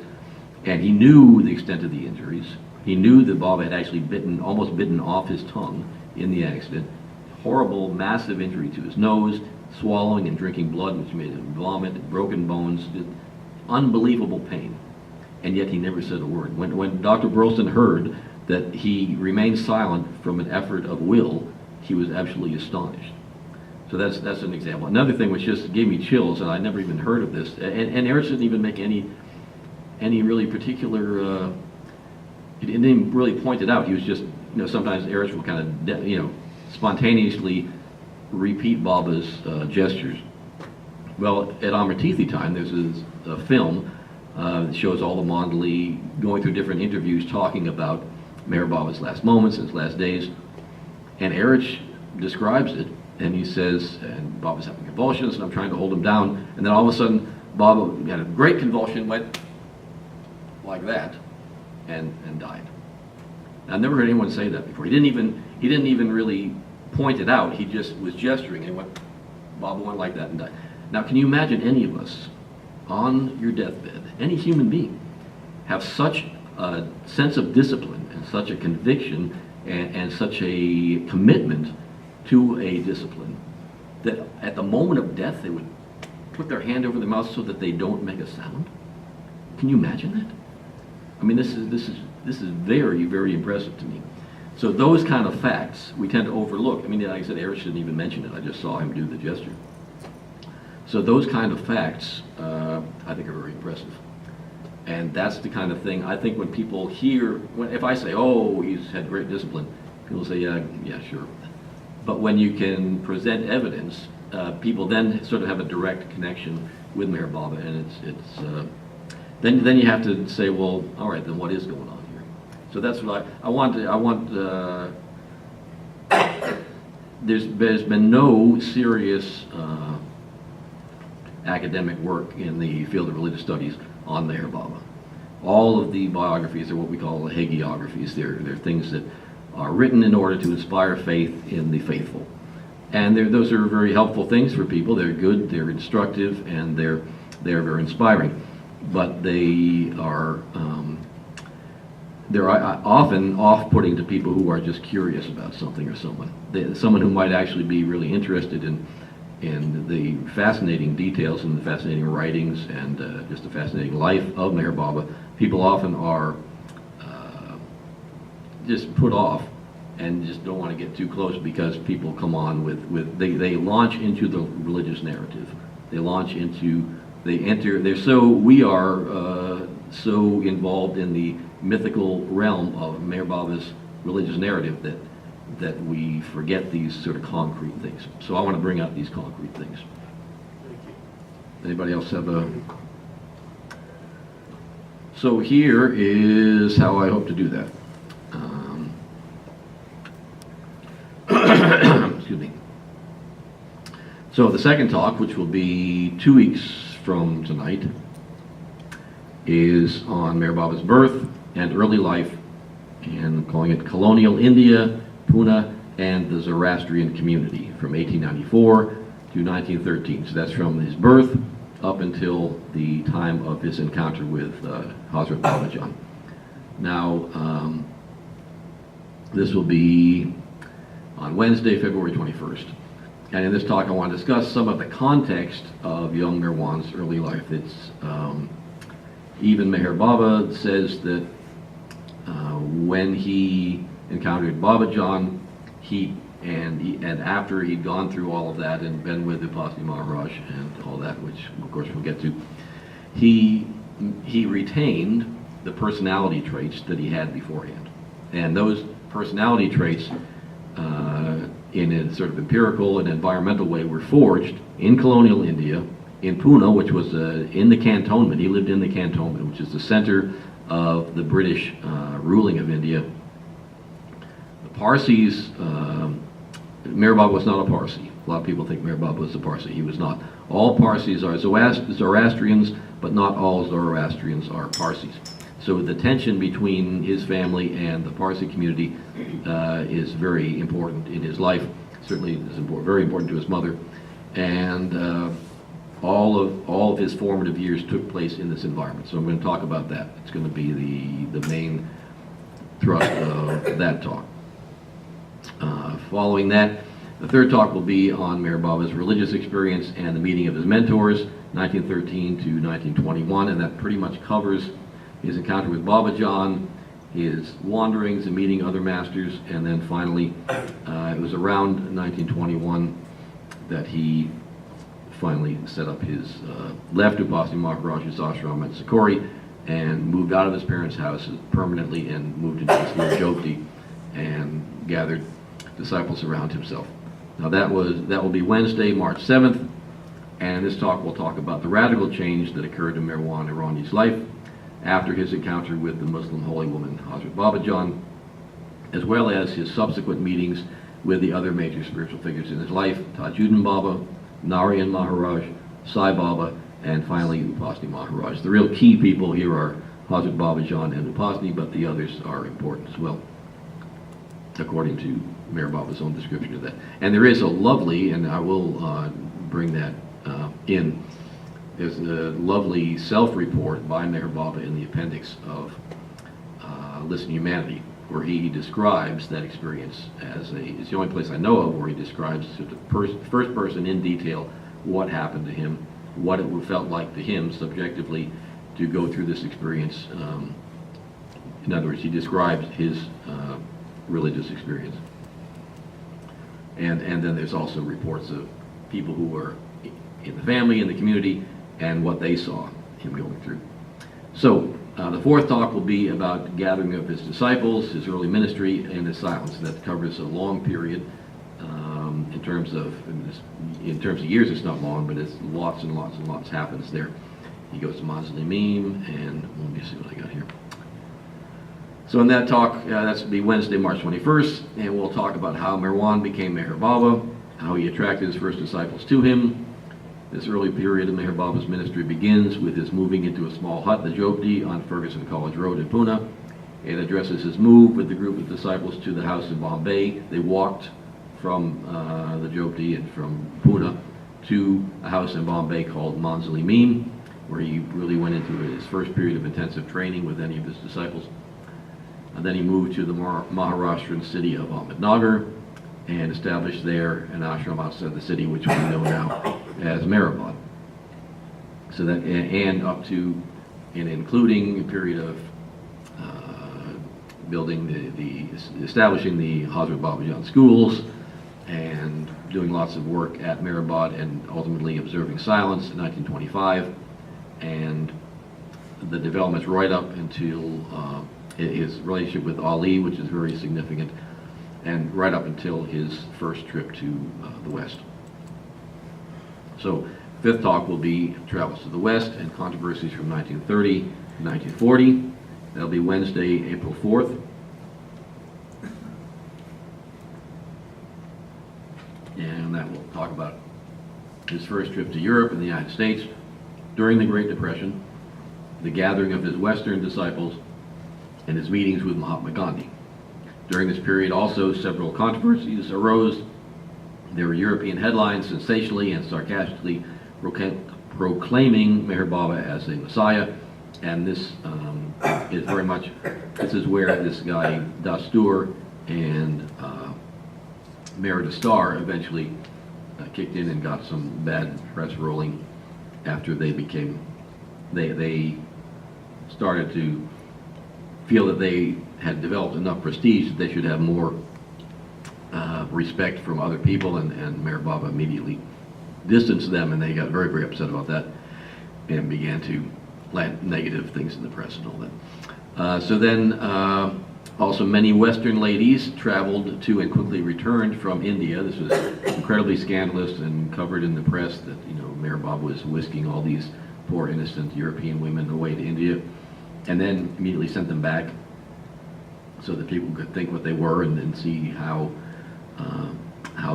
And he knew the extent of the injuries. He knew that Baba had actually almost bitten off his tongue in the accident. Horrible, massive injury to his nose, swallowing and drinking blood, which made him vomit, broken bones, unbelievable pain. And yet he never said a word. When Dr. Burleson heard that he remained silent from an effort of will, he was absolutely astonished. So that's an example. Another thing which just gave me chills, and I never even heard of this, and Eric didn't even make any really particular, he didn't even really point it out. He was just, sometimes Eric will kind of, spontaneously repeat Baba's gestures. Well, at Amirtithi time, there's a film that shows all the Mandali going through different interviews talking about Meher Baba's last moments, his last days, and Eric describes it, and he says, and Baba's having convulsions, and I'm trying to hold him down, and then all of a sudden, Baba had a great convulsion, went like that, and died. I've never heard anyone say that before. He didn't even really point it out. He just was gesturing, and Baba went like that and died. Now, can you imagine any of us on your deathbed, any human being, have such a sense of discipline and such a conviction and such a commitment to a discipline that at the moment of death they would put their hand over their mouth so that they don't make a sound? Can you imagine that? I mean, this is very, very impressive to me. So those kind of facts we tend to overlook. I mean, like I said, Eric didn't even mention it. I just saw him do the gesture. So those kind of facts, I think, are very impressive. And that's the kind of thing, I think when people hear, if I say, oh, he's had great discipline, people say, yeah, sure. But when you can present evidence, people then sort of have a direct connection with Mayor Baba, and then you have to say, well, all right, then what is going on here? So that's what I want. There's been no serious academic work in the field of religious studies on Mayor Baba. All of the biographies are what we call hagiographies. They're things that are written in order to inspire faith in the faithful. And those are very helpful things for people. They're good, they're instructive, and they're very inspiring. But they are they're often off-putting to people who are just curious about something or someone. Someone who might actually be really interested in the fascinating details and the fascinating writings and just the fascinating life of Meher Baba. People often are just put off and just don't want to get too close because people come on they launch into the religious narrative. We are so involved in the mythical realm of Meher Baba's religious narrative that we forget these sort of concrete things. So I want to bring out these concrete things. Anybody else have So here is how I hope to do that. Excuse me. So the second talk, which will be 2 weeks from tonight, is on Meher Baba's birth and early life, and I'm calling it Colonial India, Pune, and the Zoroastrian Community from 1894 to 1913. So that's from his birth up until the time of his encounter with Hazrat Babajan. Now, this will be on Wednesday, February 21st. And in this talk, I want to discuss some of the context of young Meherwan's early life. Even Meher Baba says that when he encountered Babajan, and after he'd gone through all of that and been with Upasni Maharaj and all that, which of course we'll get to, he retained the personality traits that he had beforehand. And those personality traits, in a sort of empirical and environmental way, were forged in colonial India, in Pune, which was in the cantonment. He lived in the cantonment, which is the center of the British ruling of India. The Parsis, Meher Baba was not a Parsi. A lot of people think Meher Baba was a Parsi. He was not. All Parsis are Zoroastrians, but not all Zoroastrians are Parsis. So the tension between his family and the Parsi community is very important in his life. Certainly is very important to his mother. And all of his formative years took place in this environment. So I'm going to talk about that. It's going to be the main thrust of that talk. Following that, the third talk will be on Meher Baba's religious experience and the meeting of his mentors, 1913 to 1921, and that pretty much covers his encounter with Babajan, his wanderings and meeting other masters, and then finally, it was around 1921 that he finally set up left Upasni Maharaj's ashram at Sikori and moved out of his parents' house permanently and moved into this little Jyoti and gathered disciples around himself. Now that will be Wednesday, March 7th, and this talk will talk about the radical change that occurred in Meherwan Irani's life after his encounter with the Muslim holy woman Hazrat Babajan, as well as his subsequent meetings with the other major spiritual figures in his life, Tajuddin Baba, Narayan Maharaj, Sai Baba, and finally Upasni Maharaj. The real key people here are Hazrat Babajan and Upasni, but the others are important as well, according to Meher Baba's own description of that. And there is a lovely, and I will bring that in, there's a lovely self-report by Meher Baba in the appendix of Listen Humanity, where he describes that experience it's the only place I know of where he describes to the first person in detail what happened to him, what it felt like to him subjectively to go through this experience. In other words, he describes his religious experience. And then there's also reports of people who were in the family, in the community, and what they saw him going through. So the fourth talk will be about gathering of his disciples, his early ministry, and his silence. That covers a long period. In terms of years, it's not long, but it's lots and lots and lots happens there. He goes to Manzili-Mim, and let me see what I got here. So in that talk, that's be Wednesday, March 21st, and we'll talk about how Marwan became Meher Baba, how he attracted his first disciples to him. This early period of Meher Baba's ministry begins with his moving into a small hut, the Jopti, on Ferguson College Road in Pune. It addresses his move with the group of disciples to the house in Bombay. They walked from the Jopti and from Pune to a house in Bombay called Manzili-Mim, where he really went into his first period of intensive training with any of his disciples. And then he moved to the Maharashtrian city of Ahmednagar and established there an ashram outside the city, which we know now as Mehrabad. So that, and up to and including a period of building establishing the Hazrat Babajan schools and doing lots of work at Mehrabad and ultimately observing silence in 1925, and the developments right up until his relationship with Ali, which is very significant, and right up until his first trip to the West. So fifth talk will be travels to the West and controversies from 1930 to 1940. That'll be Wednesday, April 4th. And that will talk about his first trip to Europe and the United States during the Great Depression, the gathering of his Western disciples, and his meetings with Mahatma Gandhi. During this period also several controversies arose. There were European headlines sensationally and sarcastically proclaiming Meher Baba as a messiah, and this is very much, this is where this guy Dastur and Meher Dastar eventually kicked in and got some bad press rolling after they became, they started to feel that they had developed enough prestige that they should have more respect from other people, and Meher Baba immediately distanced them, and they got very, very upset about that and began to land negative things in the press and all that. So then also many Western ladies traveled to and quickly returned from India. This was incredibly scandalous and covered in the press that, you know, Meher Baba was whisking all these poor innocent European women away to India, and then immediately sent them back so that people could think what they were and then see how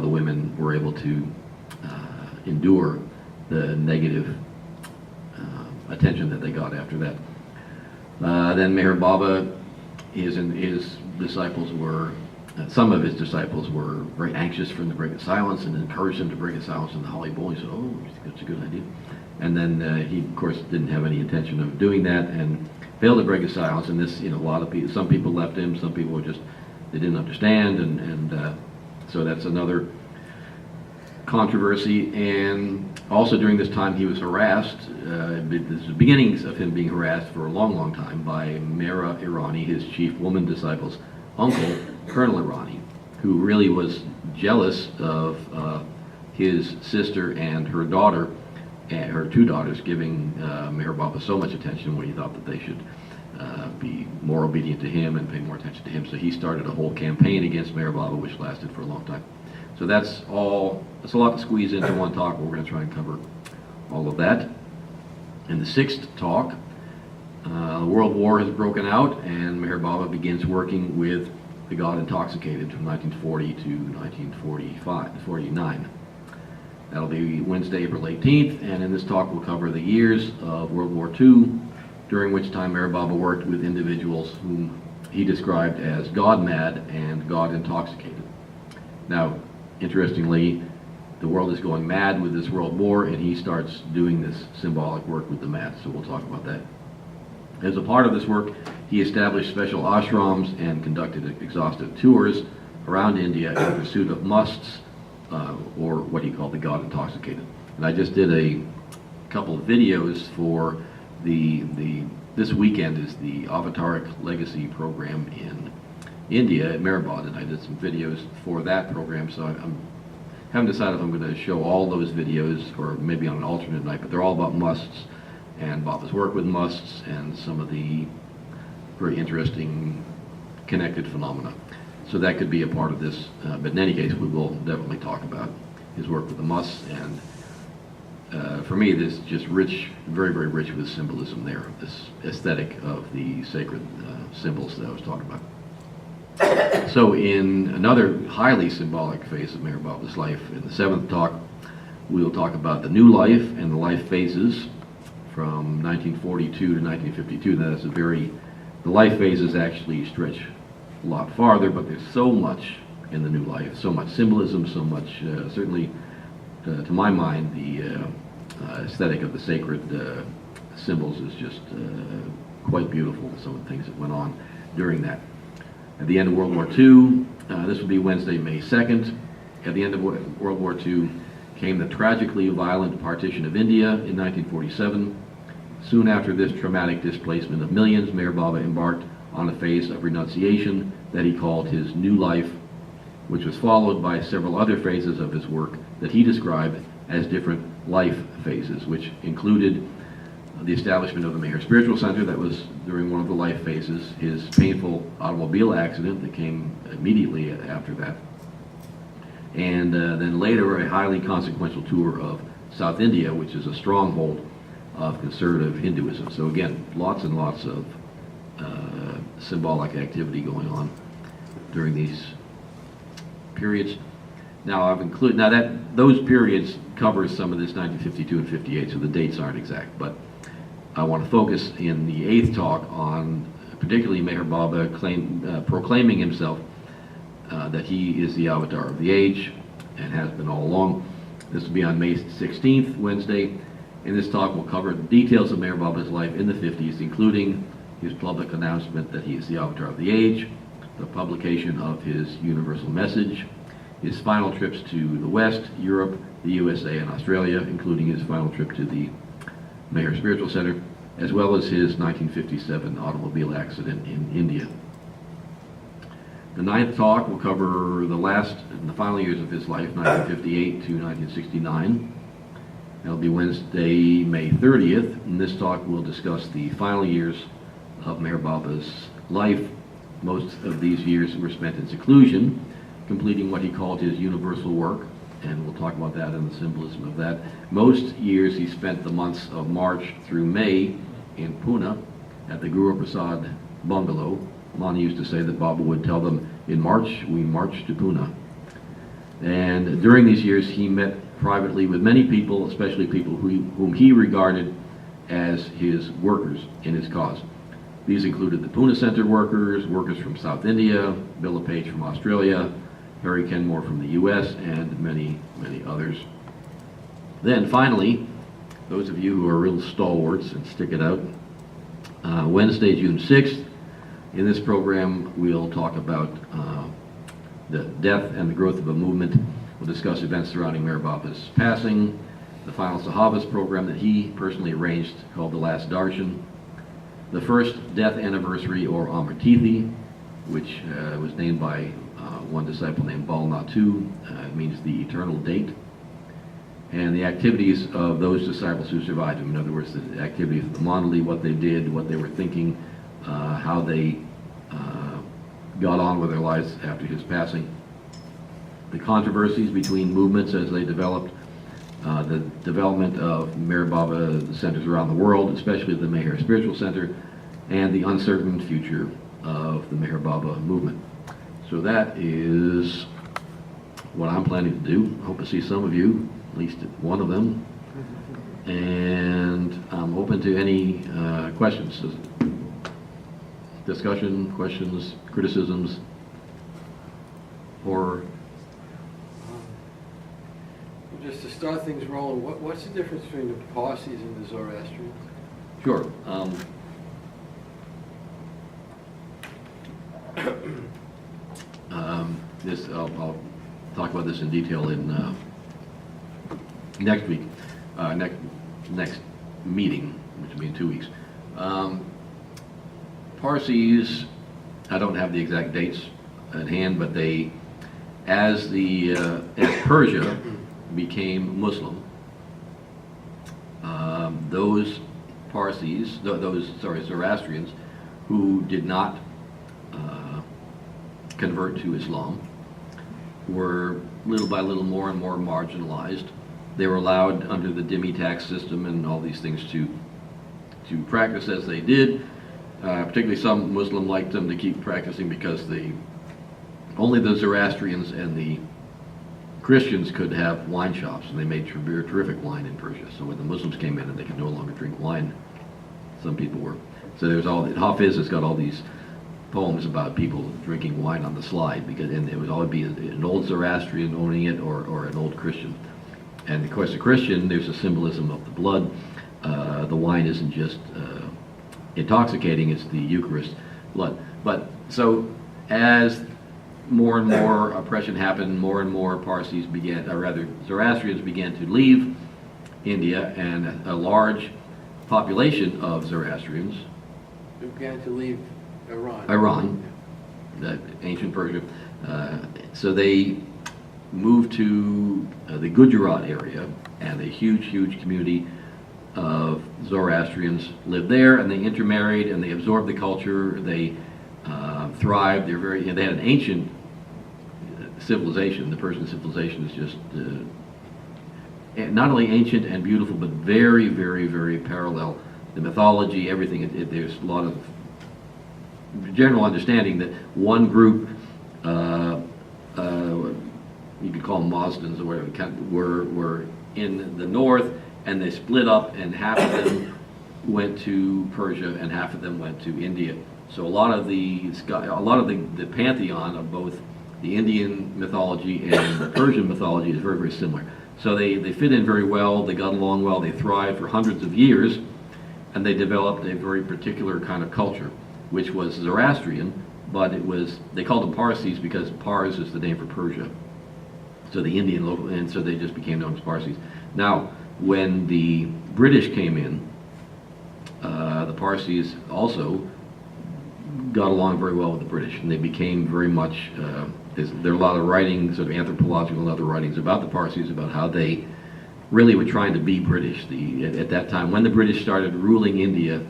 the women were able to endure the negative attention that they got after that. Then Meher Baba, his disciples were, some of his disciples were very anxious for him to break the silence and encouraged him to break the silence in the Holy Bull. He said, oh, that's a good idea. And then he, of course, didn't have any intention of doing that and failed to break the silence. And this, you know, a lot of people, some people left him, some people were just, they didn't understand, and so that's another controversy. And also during this time he was harassed, this is the beginnings of him being harassed for a long, long time by Mera Irani, his chief woman disciple's uncle, Colonel Irani, who really was jealous of his sister and her daughter, and her two daughters, giving Meher Baba so much attention when he thought that they should be more obedient to him and pay more attention to him. So he started a whole campaign against Meher Baba, which lasted for a long time. So that's a lot to squeeze into one talk, but we're going to try and cover all of that. In the sixth talk, the World War has broken out, and Meher Baba begins working with the God Intoxicated from 1940 to 1949. That'll be Wednesday, April 18th, and in this talk we'll cover the years of World War II, during which time Meher Baba worked with individuals whom he described as God-mad and God-intoxicated. Now, interestingly, the world is going mad with this world war, and he starts doing this symbolic work with the mad, so we'll talk about that. As a part of this work, he established special ashrams and conducted exhaustive tours around India in pursuit of musts, or what he called the God Intoxicated. And I just did a couple of videos for this weekend is the Avataric Legacy program in India at Mehrabad, and I did some videos for that program, so I'm haven't decided if I'm going to show all those videos or maybe on an alternate night, but they're all about musts and Baba's work with musts and some of the very interesting connected phenomena. So that could be a part of this, but in any case, we will definitely talk about his work with the musts, and for me, this is just rich, very, very rich with symbolism there, this aesthetic of the sacred symbols that I was talking about. So in another highly symbolic phase of Meher Baba's life, in the 7th talk, we'll talk about the new life and the life phases from 1942 to 1952. That is the life phases actually stretch a lot farther, but there's so much in the new life, so much symbolism, so much, certainly to my mind, the aesthetic of the sacred symbols is just quite beautiful, some of the things that went on during that. At the end of World War II, this will be Wednesday, May 2nd. At the end of World War II came the tragically violent partition of India in 1947. Soon after this traumatic displacement of millions, Meher Baba embarked on a phase of renunciation that he called his new life, which was followed by several other phases of his work that he described as different life phases, which included the establishment of the Meher Spiritual Center. That was during one of the life phases, his painful automobile accident that came immediately after that, and then later a highly consequential tour of South India, which is a stronghold of conservative Hinduism. So again, lots and lots of symbolic activity going on during these periods. Now I've included, those periods cover some of this 1952 and 58, so the dates aren't exact, but I want to focus in the 8th talk on particularly Meher Baba proclaiming himself that he is the avatar of the age and has been all along. This will be on May 16th, Wednesday, and this talk will cover the details of Meher Baba's life in the 50s, including his public announcement that he is the avatar of the age, the publication of his universal message, his final trips to the West, Europe, the USA, and Australia, including his final trip to the Meher Spiritual Center, as well as his 1957 automobile accident in India. The 9th talk will cover the final years of his life, 1958 to 1969. That'll be Wednesday, May 30th, and this talk will discuss the final years of Meher Baba's life. Most of these years were spent in seclusion, completing what he called his universal work, and we'll talk about that and the symbolism of that. Most years he spent the months of March through May in Pune at the Guru Prasad bungalow. Mani used to say that Baba would tell them, in March, we march to Pune. And during these years he met privately with many people, especially people whom he regarded as his workers in his cause. These included the Pune Center workers, workers from South India, Bill Page from Australia, Harry Kenmore from the US, and many, many others. Then finally, those of you who are real stalwarts and stick it out, Wednesday, June 6th, in this program we'll talk about the death and the growth of a movement. We'll discuss events surrounding Meher Baba's passing, the final Sahabas program that he personally arranged called The Last Darshan, the first death anniversary, or Amar Tithi, which was named by one disciple named Bal Natu. It means the eternal date, and the activities of those disciples who survived him. In other words, the activities of the Mandali, what they did, what they were thinking, how they got on with their lives after his passing, the controversies between movements as they developed, the development of Meher Baba centers around the world, especially the Meher Spiritual Center, and the uncertain future of the Meher Baba movement. So that is what I'm planning to do. I hope to see some of you, at least one of them. And I'm open to any questions, discussion, questions, criticisms, or... Just to start things rolling, what's the difference between the Parsis and the Zoroastrians? Sure. I'll talk about this in detail in next week, next meeting, which will be in 2 weeks. Parsis, I don't have the exact dates at hand, but they as Persia became Muslim, those Parsis, Zoroastrians, who did not convert to Islam, were little by little more and more marginalized. They were allowed under the dhimmi tax system and all these things to practice as they did. Particularly some Muslim liked them to keep practicing because only the Zoroastrians and the Christians could have wine shops, and they made terrific wine in Persia. So when the Muslims came in and they could no longer drink wine, some people were. So there's Hafiz has got all these poems about people drinking wine on the slide, and it would always be an old Zoroastrian owning it or an old Christian. And of course, the Christian, there's a symbolism of the blood. The wine isn't just intoxicating, it's the Eucharist blood. But so as more and more oppression happened, more and more Parsis Zoroastrians began to leave India, and a large population of Zoroastrians began to leave Iran. The ancient Persia. So they moved to the Gujarat area, and a huge community of Zoroastrians lived there, and they intermarried, and they absorbed the culture. They thrived. They had an ancient civilization. The Persian civilization is just not only ancient and beautiful, but very parallel. The mythology, everything. There's a lot of general understanding that one group, you could call them Mazdans or whatever, were in the north, and they split up, and half of them went to Persia and half of them went to India. So a lot of the pantheon of both the Indian mythology and the Persian mythology is very similar. So they fit in very well, they got along well, they thrived for hundreds of years, and they developed a very particular kind of culture, which was Zoroastrian, but they called them Parsis because Pars is the name for Persia. So the Indian local, and so they just became known as Parsis. Now, when the British came in, the Parsis also got along very well with the British, and they became very much, there are a lot of writings, sort of anthropological and other writings about the Parsis, about how they really were trying to be British. At that time, when the British started ruling India,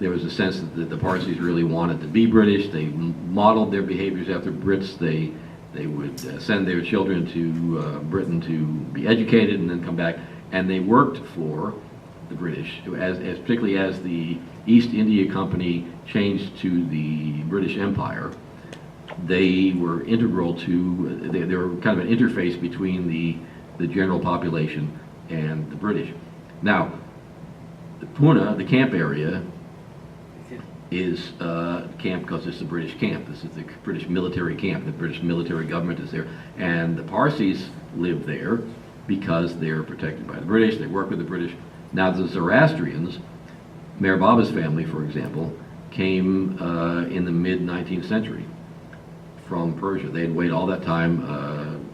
there was a sense that the Parsis really wanted to be British. They modeled their behaviors after Brits. They would send their children to Britain to be educated and then come back. And they worked for the British, particularly as the East India Company changed to the British Empire. They were integral to, they were kind of an interface between the general population and the British. Now, the Pune, the camp area, is camp because it's the British camp. This is the British military camp. The British military government is there. And the Parsis live there because they're protected by the British. They work with the British. Now the Zoroastrians, Meher Baba's family, for example, came in the mid-19th century from Persia. They had waited all that time.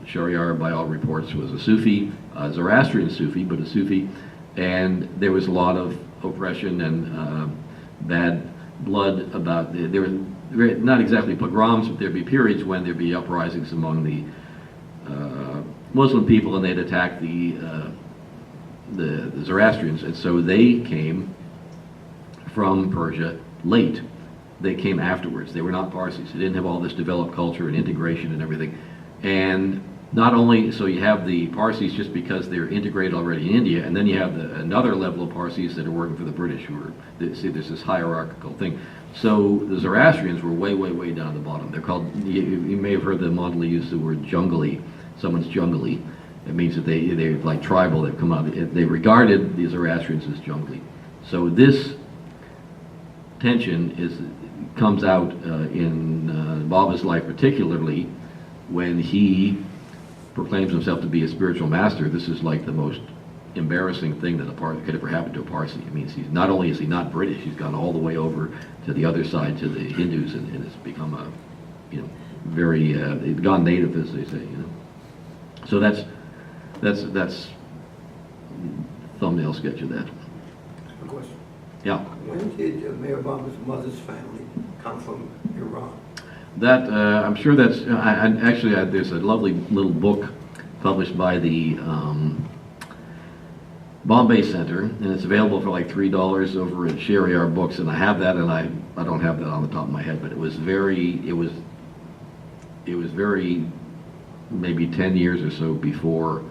Shahryar, by all reports, was a Sufi, Zoroastrian Sufi, but a Sufi. And there was a lot of oppression and bad blood about, there were not exactly pogroms, but there'd be periods when there'd be uprisings among the Muslim people, and they'd attack the Zoroastrians. And so they came from Persia late. They came afterwards. They were not Parsis. They didn't have all this developed culture and integration and everything. And not only, so you have the Parsis just because they're integrated already in India, and then you have another level of Parsis that are working for the British, see, there's this hierarchical thing. So the Zoroastrians were way down the bottom. They're called, you may have heard the Mandali use the word jungly. Someone's jungly. It means that they're like tribal. They've come out. They regarded the Zoroastrians as jungly. So this tension comes out in Baba's life, particularly when he proclaims himself to be a spiritual master. This is like the most embarrassing thing that could ever happen to a Parsi. It means not only is he not British, he's gone all the way over to the other side, to the Hindus, and has become a, very, gone native, as they say, So that's thumbnail sketch of that. A question. Yeah. When did Meher Baba's mother's family come from Iran? That, I'm sure that's, there's a lovely little book published by the Bombay Center, and it's available for like $3 over at Shariar Books, and I have that, and I don't have that on the top of my head, but it was very, maybe 10 years or so before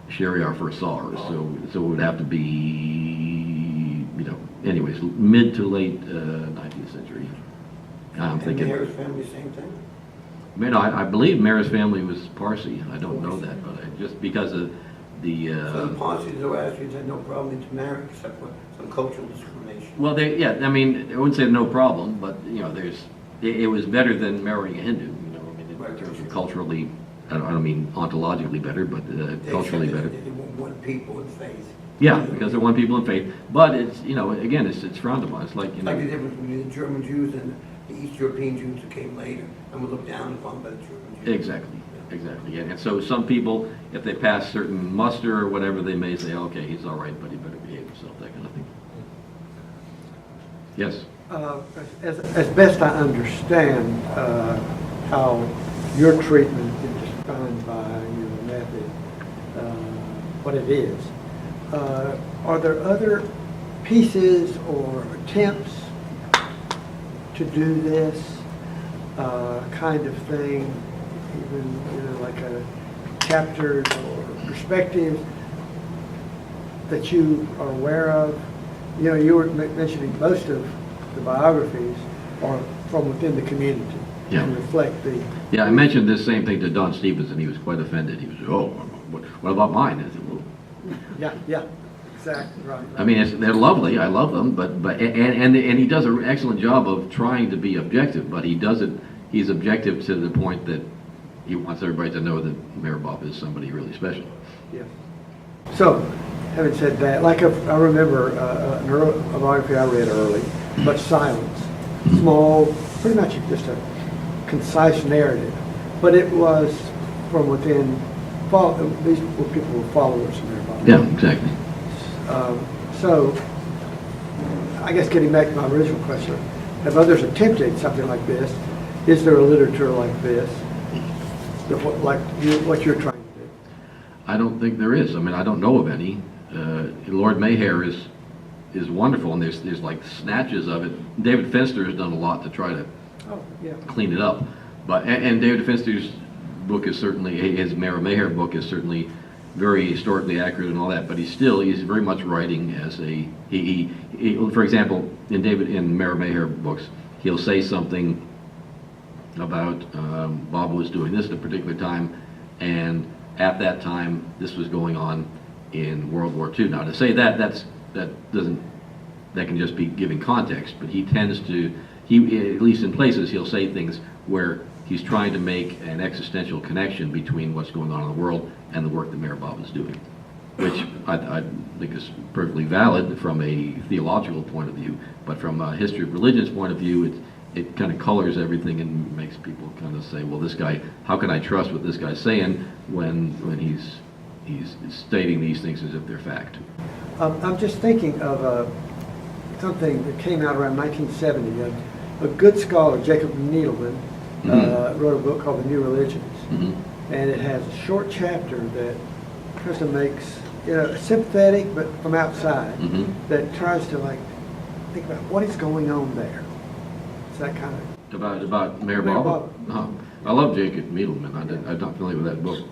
Shariar first saw her, so it would have to be, anyways, mid to late 19th century. I'm thinking. And Mayor's family, same thing? I believe Mayor's family was Parsi. I don't know that, but just because of the. Some Parsis or Zoroastrians had no problem intermarrying except for some cultural discrimination. Well, I wouldn't say no problem, but it was better than marrying a Hindu. In terms of culturally, I don't mean ontologically better, but culturally better. They were one people in faith. Yeah, because they're one people in faith, but it's again it's frowned upon. It's like It's like the difference between the German Jews and the East European Jews who came later and were looked down upon by the German Jews. Exactly. Yeah. And so some people, if they pass certain muster or whatever, they may say, okay, he's all right, but he better behave himself, that kind of thing. Yes. As best I understand how your treatment is defined by your method, what it is, are there other pieces or attempts to do this kind of thing, even like a chapters or perspectives that you are aware of? You were mentioning most of the biographies are from within the community and reflect the. Yeah, I mentioned this same thing to Don Stevens, and he was quite offended. He was, what about mine? I said, well. Yeah, exactly right. I mean, they're lovely. I love them, but he does an excellent job of trying to be objective. But he does it. He's objective to the point that he wants everybody to know that Mayor Bob is somebody really special. Yeah. So, having said that, like I remember a biography I read early, Much Silence, small, pretty much just a concise narrative, but it was from within. These were people who were followers of Mayor Bob. Yeah, exactly. So, I guess getting back to my original question, have others attempted something like this? Is there a literature like this, what you're trying to do? I don't think there is. I mean, I don't know of any. Lord Mayhair is wonderful, and there's like snatches of it. David Finster has done a lot to try to clean it up, but and David Finster's book is certainly, his Mayor Mayhair book is certainly very historically accurate and all that, but he's very much writing as he for example, in Mayor Mayhair books, he'll say something about Bob was doing this at a particular time, and at that time this was going on in World War II. Now to say that can just be giving context, but he tends to, at least in places, he'll say things where he's trying to make an existential connection between what's going on in the world and the work that Mayor Bob is doing, which I think is perfectly valid from a theological point of view, but from a history of religion's point of view, it kind of colors everything and makes people kind of say, well, this guy, how can I trust what this guy's saying when he's stating these things as if they're fact? I'm just thinking of something that came out around 1970. A good scholar, Jacob Needleman, wrote a book called The New Religions, and it has a short chapter that kind of makes sympathetic, but from outside, that tries to think about what is going on there. It's that kind of about Mayor Bob. I love Jacob Needleman. I'm not familiar with that book.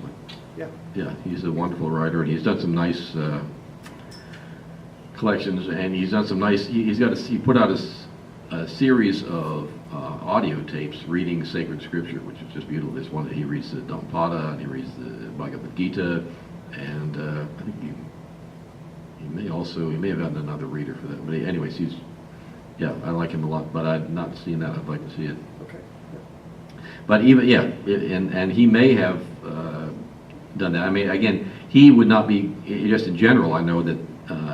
But yeah, he's a wonderful writer, and he's done some nice collections, and he's done some nice. He put out a series of audio tapes reading sacred scripture, which is just beautiful. There's one that he reads the Dhammapada, and he reads the Bhagavad Gita, and I think he may have gotten another reader for that. But anyways, I like him a lot, but I've not seen that. I'd like to see it. Okay. But and he may have done that. I mean, again, he would not be, just in general, I know that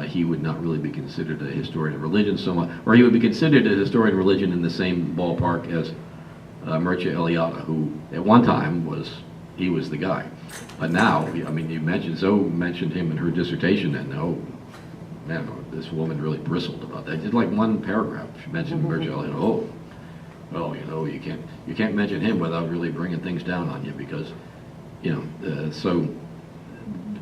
he would not really be considered a historian of religion so much, or he would be considered a historian of religion in the same ballpark as Mircea Eliade, who at one time was the guy. But now, I mean, you mentioned him in her dissertation, and man, this woman really bristled about that. Just like one paragraph, she mentioned Mircea Eliade. oh, you can't mention him without really bringing things down on you, because, so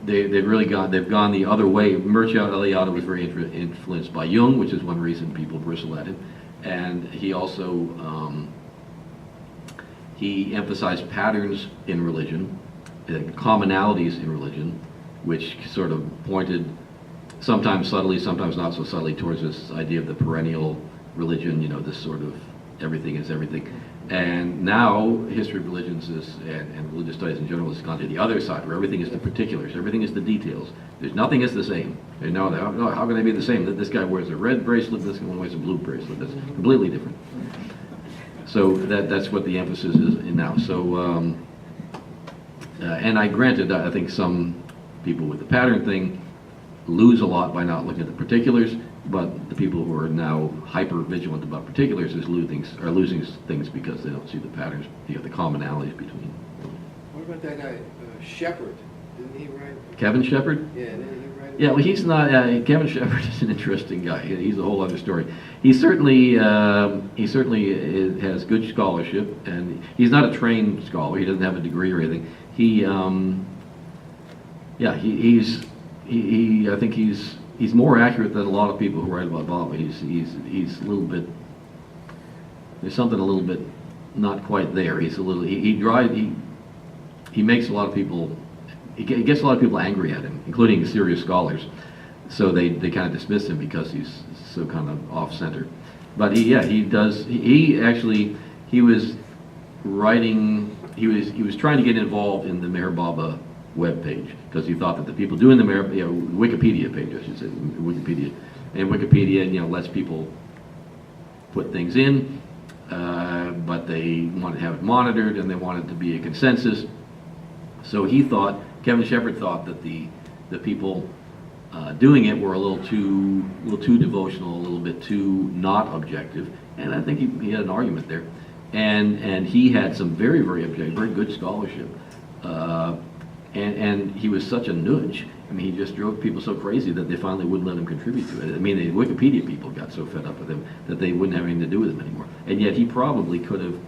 they've gone the other way. Mircea Eliade was very influenced by Jung, which is one reason people bristle at him, and he also he emphasized patterns in religion, commonalities in religion, which sort of pointed, sometimes subtly, sometimes not so subtly, towards this idea of the perennial religion, this sort of everything is everything. And now, history of religions and religious studies in general has gone to the other side, where everything is the particulars, everything is the details. There's nothing is the same. No, how can they be the same? That this guy wears a red bracelet, this one wears a blue bracelet. That's completely different. So that's what the emphasis is in now. So, and I think some people with the pattern thing lose a lot by not looking at the particulars, but the people who are now hyper vigilant about particulars are losing things because they don't see the patterns, the commonalities between. What about that guy, Shepard? Didn't he write? Kevin Shepard? Yeah, didn't he write? Yeah, well, he's not. Kevin Shepard is an interesting guy. He's a whole other story. He certainly has good scholarship, and he's not a trained scholar. He doesn't have a degree or anything. I think he's more accurate than a lot of people who write about Baba. He's a little bit. There's something a little bit not quite there. He's a little. He makes a lot of people. He gets a lot of people angry at him, including serious scholars. So they kind of dismiss him because he's so kind of off center. But he does. He was writing. He was trying to get involved in the Meher Baba webpage, because he thought that the people doing the Wikipedia page, I should say, Wikipedia, lets people put things in, but they want to have it monitored and they want it to be a consensus. So Kevin Shepard thought that the people doing it were a little too devotional, a little bit too not objective, and I think he had an argument there. And he had some very, very objective, very good scholarship. And he was such a nudge. I mean, he just drove people so crazy that they finally wouldn't let him contribute to it. I mean, the Wikipedia people got so fed up with him that they wouldn't have anything to do with him anymore. And yet he probably could have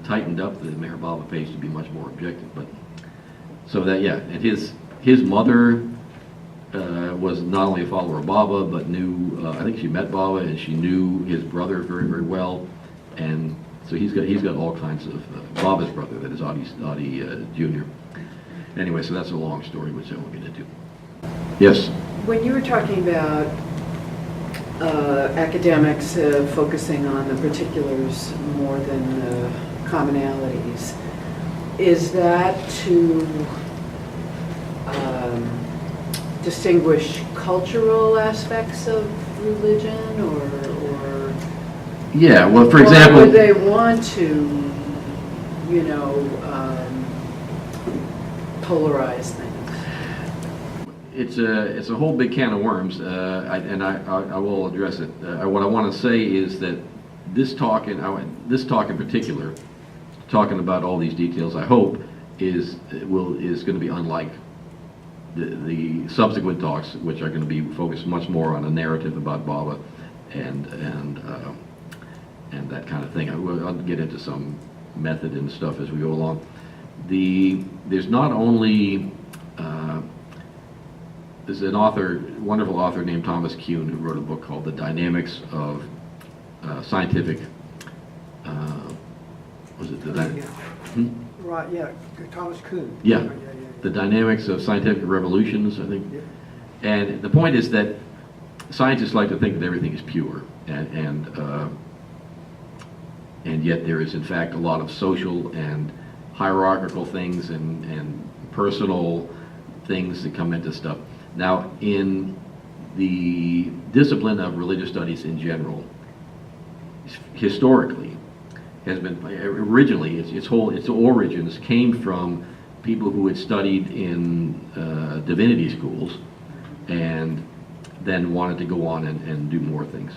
tightened up the Meher Baba page to be much more objective. But so that, and his mother was not only a follower of Baba, but knew, I think she met Baba, and she knew his brother very, very well. And so he's got all kinds of, Baba's brother, that is Adi Jr. Anyway, so that's a long story, which I won't get into. Yes? When you were talking about academics focusing on the particulars more than the commonalities, is that to distinguish cultural aspects of religion, or Yeah, well, for example... Or would they want to, polarize things? It's a whole big can of worms, and I will address it. What I want to say is that this talk in particular, talking about all these details, I hope is going to be unlike the subsequent talks, which are going to be focused much more on a narrative about Baba and that kind of thing. I'll get into some method and stuff as we go along. There's not only there's an wonderful author named Thomas Kuhn, who wrote a book called The Dynamics of Scientific. Was it the? Right. Yeah. Thomas Kuhn. Yeah. The Dynamics of Scientific Revolutions, I think. Yeah. And the point is that scientists like to think that everything is pure, and yet there is in fact a lot of social and hierarchical things and personal things that come into stuff. Now, in the discipline of religious studies in general, historically, has been originally its origins came from people who had studied in divinity schools and then wanted to go on and do more things.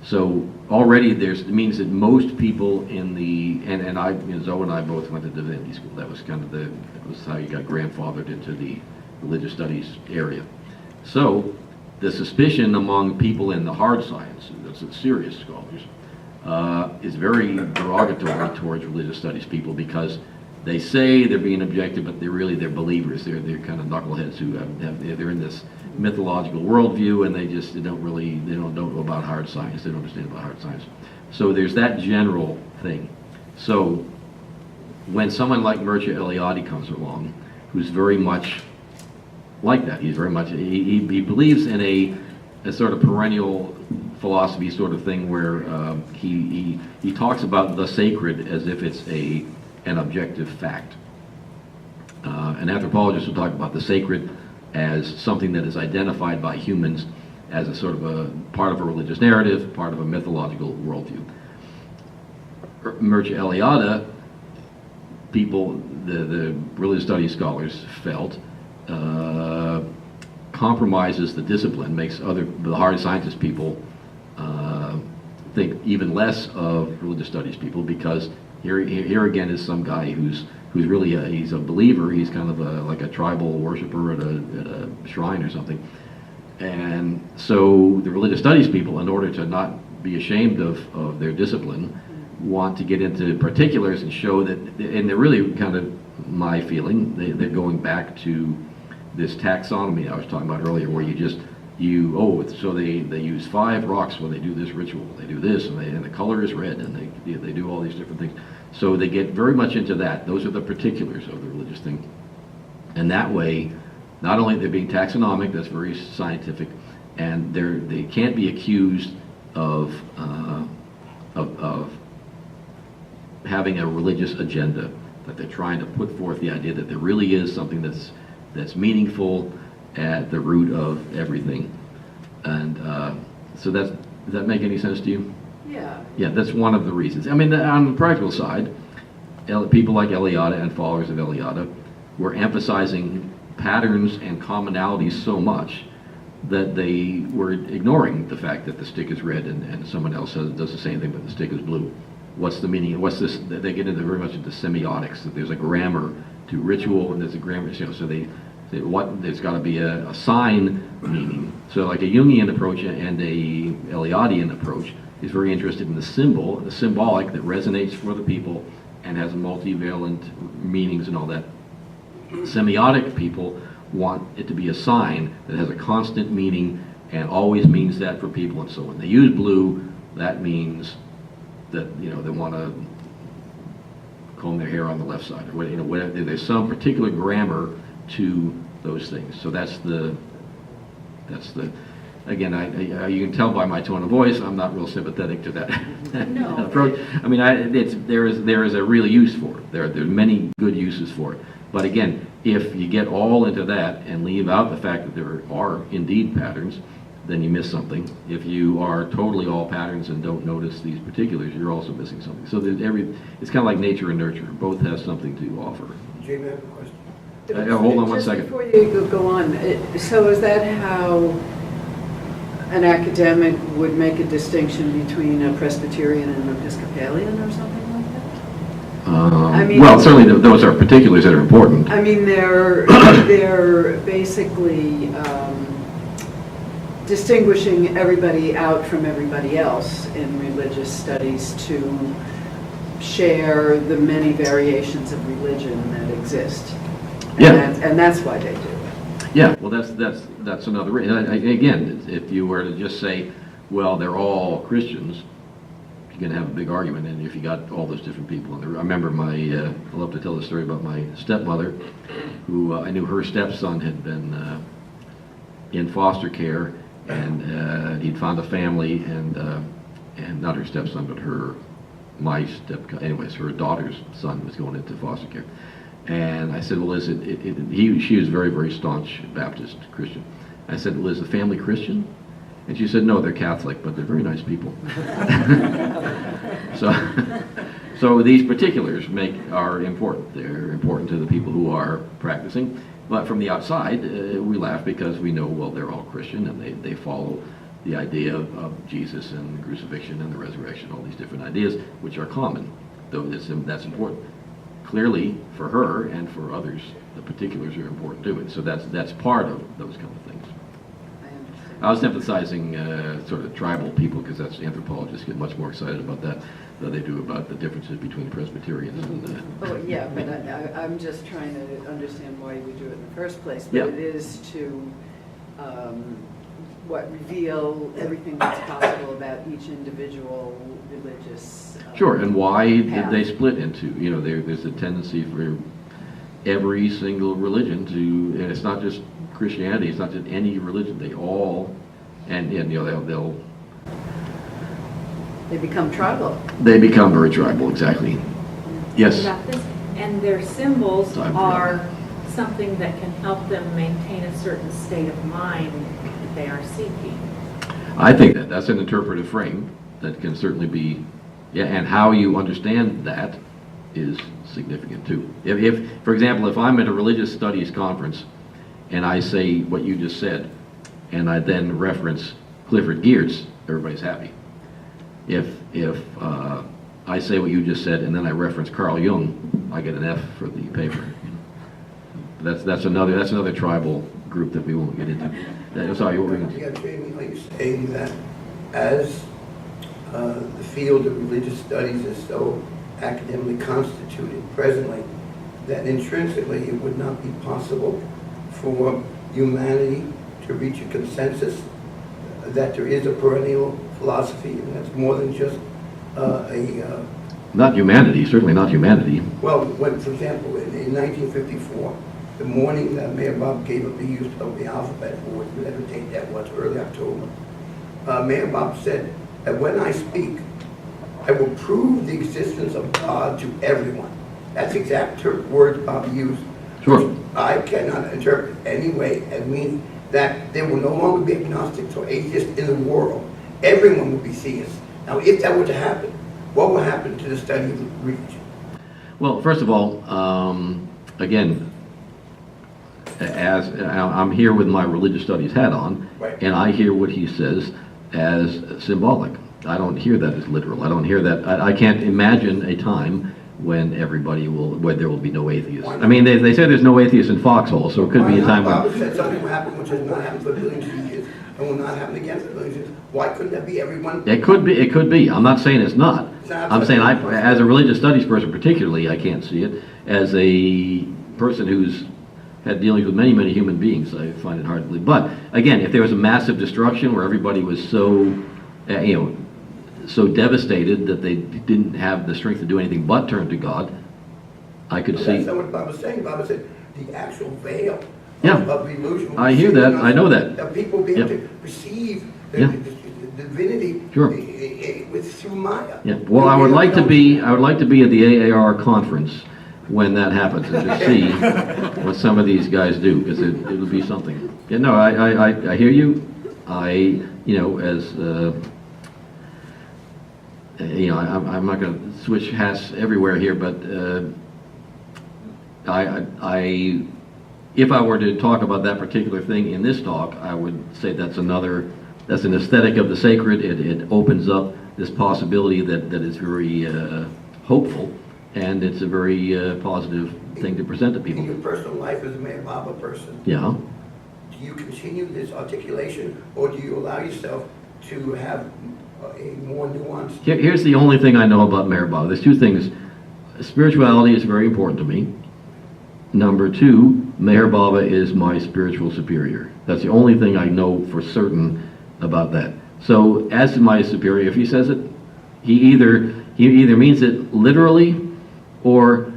So already it means that most people in Zoe and I both went to divinity school. That was kind of that was how you got grandfathered into the religious studies area. So the suspicion among people in the hard sciences, that's the serious scholars, is very derogatory towards religious studies people because they say they're being objective, but they're believers. They're kind of knuckleheads who they're in this mythological worldview, and they don't know about hard science. They don't understand about hard science. So there's that general thing. So when someone like Mircea Eliade comes along, who's very much like that, he's very much he believes in a sort of perennial philosophy sort of thing where he talks about the sacred as if it's an objective fact. An anthropologist will talk about the sacred as something that is identified by humans as a sort of a part of a religious narrative, part of a mythological worldview. Mircea Eliade, people, the religious studies scholars felt, compromises the discipline, makes the hard scientist people think even less of religious studies people, because here again is some guy who's really he's a believer. He's kind of like a tribal worshiper at a shrine or something. And so the religious studies people, in order to not be ashamed of their discipline, want to get into particulars and show that, and they're really kind of my feeling, they're going back to this taxonomy I was talking about earlier, where so they use 5 rocks when they do this ritual, they do this, and the color is red, and they do all these different things. So they get very much into that. Those are the particulars of the religious thing. And that way, not only they're being taxonomic, that's very scientific, and they can't be accused of having a religious agenda, that they're trying to put forth the idea that there really is something that's meaningful at the root of everything. And so does that make any sense to you? Yeah. Yeah, that's one of the reasons. I mean, on the practical side, people like Eliade and followers of Eliade were emphasizing patterns and commonalities so much that they were ignoring the fact that the stick is red and someone else does the same thing, but the stick is blue. What's the meaning? What's this? They get into very much into semiotics. That there's a grammar to ritual, and there's a grammar. So there's got to be a sign meaning. So like a Jungian approach and a Eliadean approach is very interested in the symbolic that resonates for the people and has multivalent meanings and all that. Semiotic people want it to be a sign that has a constant meaning and always means that for people. And so when they use blue, that means that they want to comb their hair on the left side, or whatever. There's some particular grammar to those things. So that's the again, you can tell by my tone of voice, I'm not real sympathetic to that No. approach. I mean, there is a real use for it. There are many good uses for it. But again, if you get all into that and leave out the fact that there are indeed patterns, then you miss something. If you are totally all patterns and don't notice these particulars, you're also missing something. So it's kind of like nature and nurture. Both have something to offer. Jamie, I have a question. Hold on one Just second. before you go on, so is that how an academic would make a distinction between a Presbyterian and an Episcopalian or something like that? I mean- Well, certainly those are particulars that are important. I mean, they're basically distinguishing everybody out from everybody else in religious studies to share the many variations of religion that exist. Yeah. And that's why they do it. Yeah, well, that's another reason. Again, if you were to just say, well, they're all Christians, you're going to have a big argument. And if you got all those different people, and I remember I love to tell the story about my stepmother, who I knew her stepson had been in foster care, and he'd found a family, and not her stepson, but her daughter's son was going into foster care. And I said, well, Liz, she was very, very staunch Baptist Christian. I said, Liz, the family Christian? And she said, no, they're Catholic, but they're very nice people. So these particulars are important. They're important to the people who are practicing. But from the outside, we laugh because we know, well, they're all Christian, and they follow the idea of Jesus and the crucifixion and the resurrection, all these different ideas, which are common, though that's important. Clearly, for her and for others, the particulars are important too. And so that's part of those kind of things. I understand. I was emphasizing sort of tribal people, because that's anthropologists get much more excited about that than they do about the differences between Presbyterians and. Oh, yeah, but I'm just trying to understand why you would do it in the first place. Yeah. But it is to, reveal everything that's possible about each individual religious. Sure, and why did path. they split into, there's a tendency for every single religion to, and it's not just Christianity, it's not just any religion, they all, and They become tribal. they become very tribal, exactly. Yes, About this, and their symbols Time for are something that can help them maintain a certain state of mind that they are seeking. I think that's an interpretive frame that can certainly be, yeah, and how you understand that is significant too. If, for example, if I'm at a religious studies conference and I say what you just said, and I then reference Clifford Geertz, everybody's happy. If I say what you just said and then I reference Carl Jung, I get an F for the paper. That's another tribal group that we won't get into. Sorry, what were we going to Yeah, Jamie, are you saying that as the field of religious studies is so academically constituted presently, that intrinsically it would not be possible for humanity to reach a consensus that there is a perennial philosophy, and that's more than just Not humanity, certainly not humanity. well, when, for example, in 1954, the morning that Mayor Bob gave up the use of the alphabet, or whatever date that was, early October, Mayor Bob said that when I speak, I will prove the existence of God to everyone. That's the exact words Bob used. Sure. Which I cannot interpret any way as meaning that there will no longer be agnostics or atheists in the world. Everyone will be theists. Now, if that were to happen, what will happen to the study of religion? Well, first of all, again, as I'm here with my religious studies hat on, Right. and I hear what he says as symbolic. I don't hear that as literal. I don't hear that. I can't imagine a time when where there will be no atheists. Why not? I mean, they say there's no atheists in Foxhole, so it could be a time Bob when. said something will happen which has not happened for billions of years and will not happen again for billions of years. Why couldn't that be everyone? It could be. It could be. I'm not saying it's not. It's not I'm saying absolutely as a religious studies person, particularly, I can't see it. As a person who's had dealings with many, many human beings, I find it hard to believe. But again, if there was a massive destruction where everybody was so, so devastated that they didn't have the strength to do anything but turn to God, I could That's see. not what Bob was saying. Bob said the actual veil Yeah. of illusion. I hear that. I know that. That people will be able Yep. to perceive the, Yeah. the divinity Sure. through Maya. Yeah. Well, I would like to be at the AAR conference when that happens and to see what some of these guys do, because it'll be something. Yeah, no, I hear you. I'm not going to switch hats everywhere here, but if I were to talk about that particular thing in this talk, I would say that's an aesthetic of the sacred. It opens up this possibility that is very hopeful, and it's a very positive thing to present to In people. your personal life as a Mayor Baba person, Yeah. do you continue this articulation or do you allow yourself to have a more nuanced? Here's the only thing I know about Mayor Baba. There's two things. Spirituality is very important to me. Number two, Meher Baba is my spiritual superior. That's the only thing I know for certain about that. So as to my superior, if he says it, he either means it literally or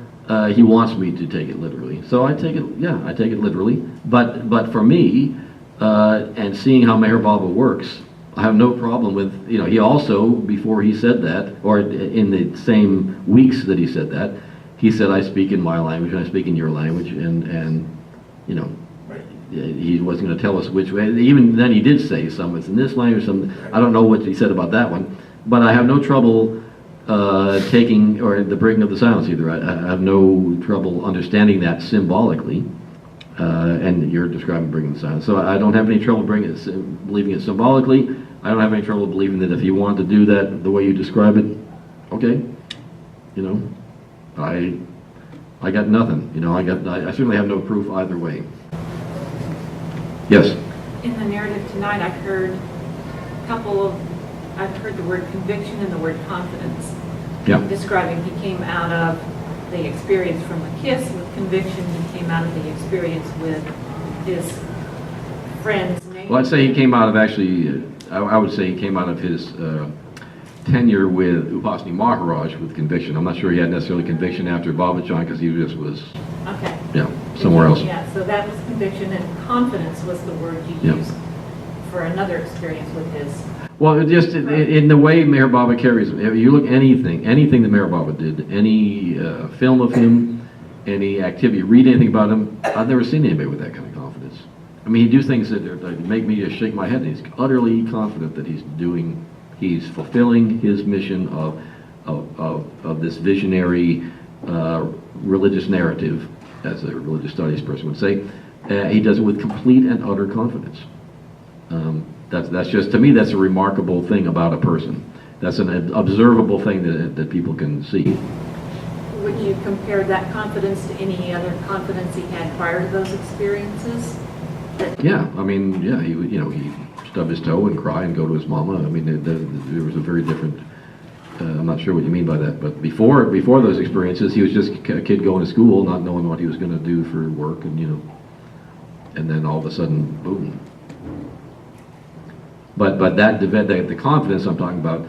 he wants me to take it literally. So I take it literally. But for me, and seeing how Meher Baba works, I have no problem with, he also, before he said that, or in the same weeks that he said that, he said, I speak in my language and I speak in your language, and he wasn't going to tell us which way. Even then he did say some it's in this language, some, I don't know what he said about that one, but I have no trouble taking, or the breaking of the silence either. I have no trouble understanding that symbolically, and you're describing breaking the silence. So I don't have any trouble believing it symbolically. I don't have any trouble believing that if you want to do that the way you describe it, okay, I got nothing. I certainly have no proof either way. Yes. in the narrative tonight, I've heard the word conviction and the word confidence. Yeah. Describing he came out of the experience from the kiss with conviction, he came out of the experience with his friend's name. Well, I'd say he came out of actually, I would say he came out of his tenure with Upasani Maharaj with conviction. I'm not sure he had necessarily conviction after Babachan because he just was, Okay. yeah, somewhere else. Yeah, so that was conviction, and confidence was the word you Yeah. used for another experience with his. Well, it just in the way Meher Baba carries, if you look anything that Meher Baba did, any film of him, any activity, read anything about him, I've never seen anybody with that kind of confidence. I mean, he do things that make me just shake my head, and he's utterly confident that he's fulfilling his mission of this visionary religious narrative, as a religious studies person would say. He does it with complete and utter confidence. That's just, to me, that's a remarkable thing about a person. That's an observable thing that people can see. Would you compare that confidence to any other confidence he had prior to those experiences? Yeah, I mean, yeah, he would, he'd stub his toe and cry and go to his mama. I mean, there was a very different, I'm not sure what you mean by that, but before those experiences, he was just a kid going to school, not knowing what he was going to do for work, and then all of a sudden, boom. But the confidence I'm talking about,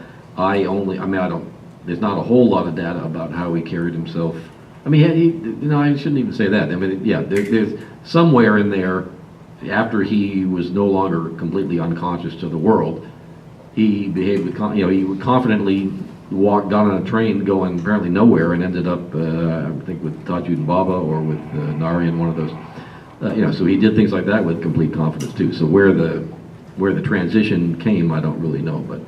there's not a whole lot of data about how he carried himself. I mean, I shouldn't even say that. I mean, yeah, there's somewhere in there, after he was no longer completely unconscious to the world, he behaved with, he would confidently got on a train going apparently nowhere and ended up, I think, with Tajuddin Baba or with Narayan, one of those. So he did things like that with complete confidence too. So where the transition came, I don't really know, but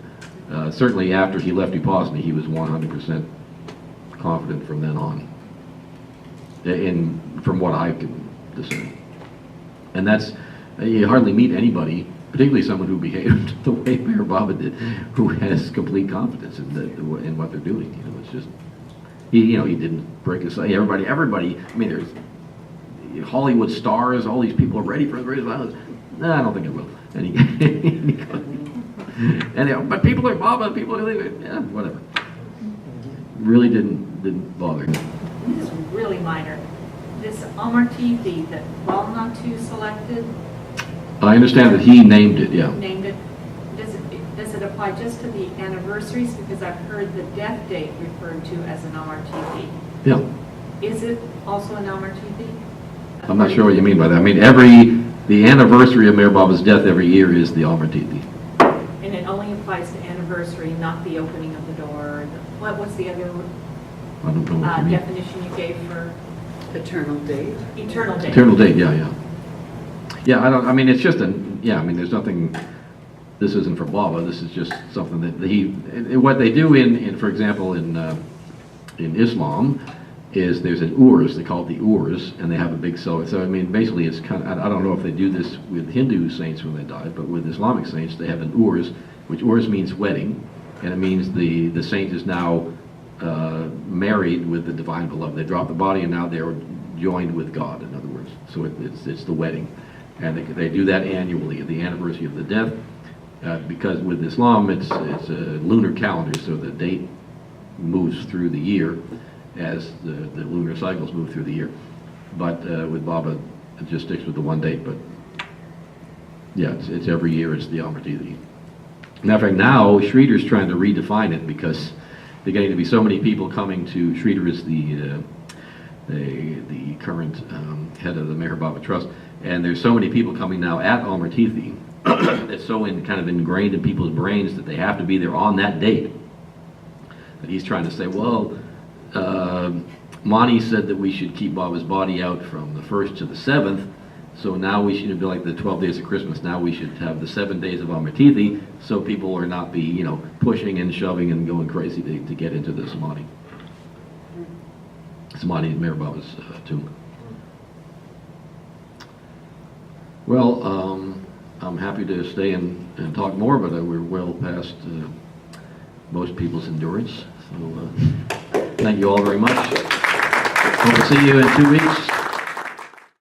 certainly after he left Upasani, he was 100% confident from then on, from what I can discern. And that's, you hardly meet anybody, particularly someone who behaved the way Meher Baba did, who has complete confidence in what they're doing. It's just, he didn't break his side. Everybody, I mean, there's Hollywood stars, all these people are ready for the greatest violence. No, I don't think it will. But people are Baba, yeah, whatever. Really didn't bother him. This is really minor. This Amartithi that Valnatu selected, I understand that he named it, yeah. named it, does it apply just to the anniversaries? Because I've heard the death date referred to as an Amartithi. Yeah. Is it also an Amartithi? I'm not sure what you mean by that. I mean, the anniversary of Meher Baba's death every year is the Amartithi. And it only applies to anniversary, not the opening of the door. What was the other I don't know what you mean. definition you gave for Eternal date. eternal date? Eternal date, yeah. Yeah, it's just there's nothing, this isn't for Baba, this is just something that what they do for example, in Islam, is there's an urs, they call it the urs, and they have a big so I mean, basically it's kind of, I don't know if they do this with Hindu saints when they die, but with Islamic saints, they have an urs, which urs means wedding, and it means the saint is now married with the divine beloved. They drop the body and now they're joined with God, in other words. So it's the wedding. And they do that annually at the anniversary of the death, because with Islam it's a lunar calendar, so the date moves through the year as the lunar cycles move through the year. But with Baba, it just sticks with the one date. But yeah, it's every year, it's the Amartithi. Matter of fact, now Sridhar's trying to redefine it because there's getting to be so many people coming to, Sridhar is the current head of the Meher Baba Trust, and there's so many people coming now at Amartithi. It's so kind of ingrained in people's brains that they have to be there on that date. And he's trying to say, well, Mani said that we should keep Baba's body out from the 1st to the 7th, so now we should be like the 12 days of Christmas. Now we should have the 7 days of Amartithi, so people are not be, pushing and shoving and going crazy to get into the Samadhi. Samadhi is Meher Baba's tomb. Well, I'm happy to stay and talk more, but we're well past most people's endurance. So thank you all very much. Hope to see you in 2 weeks.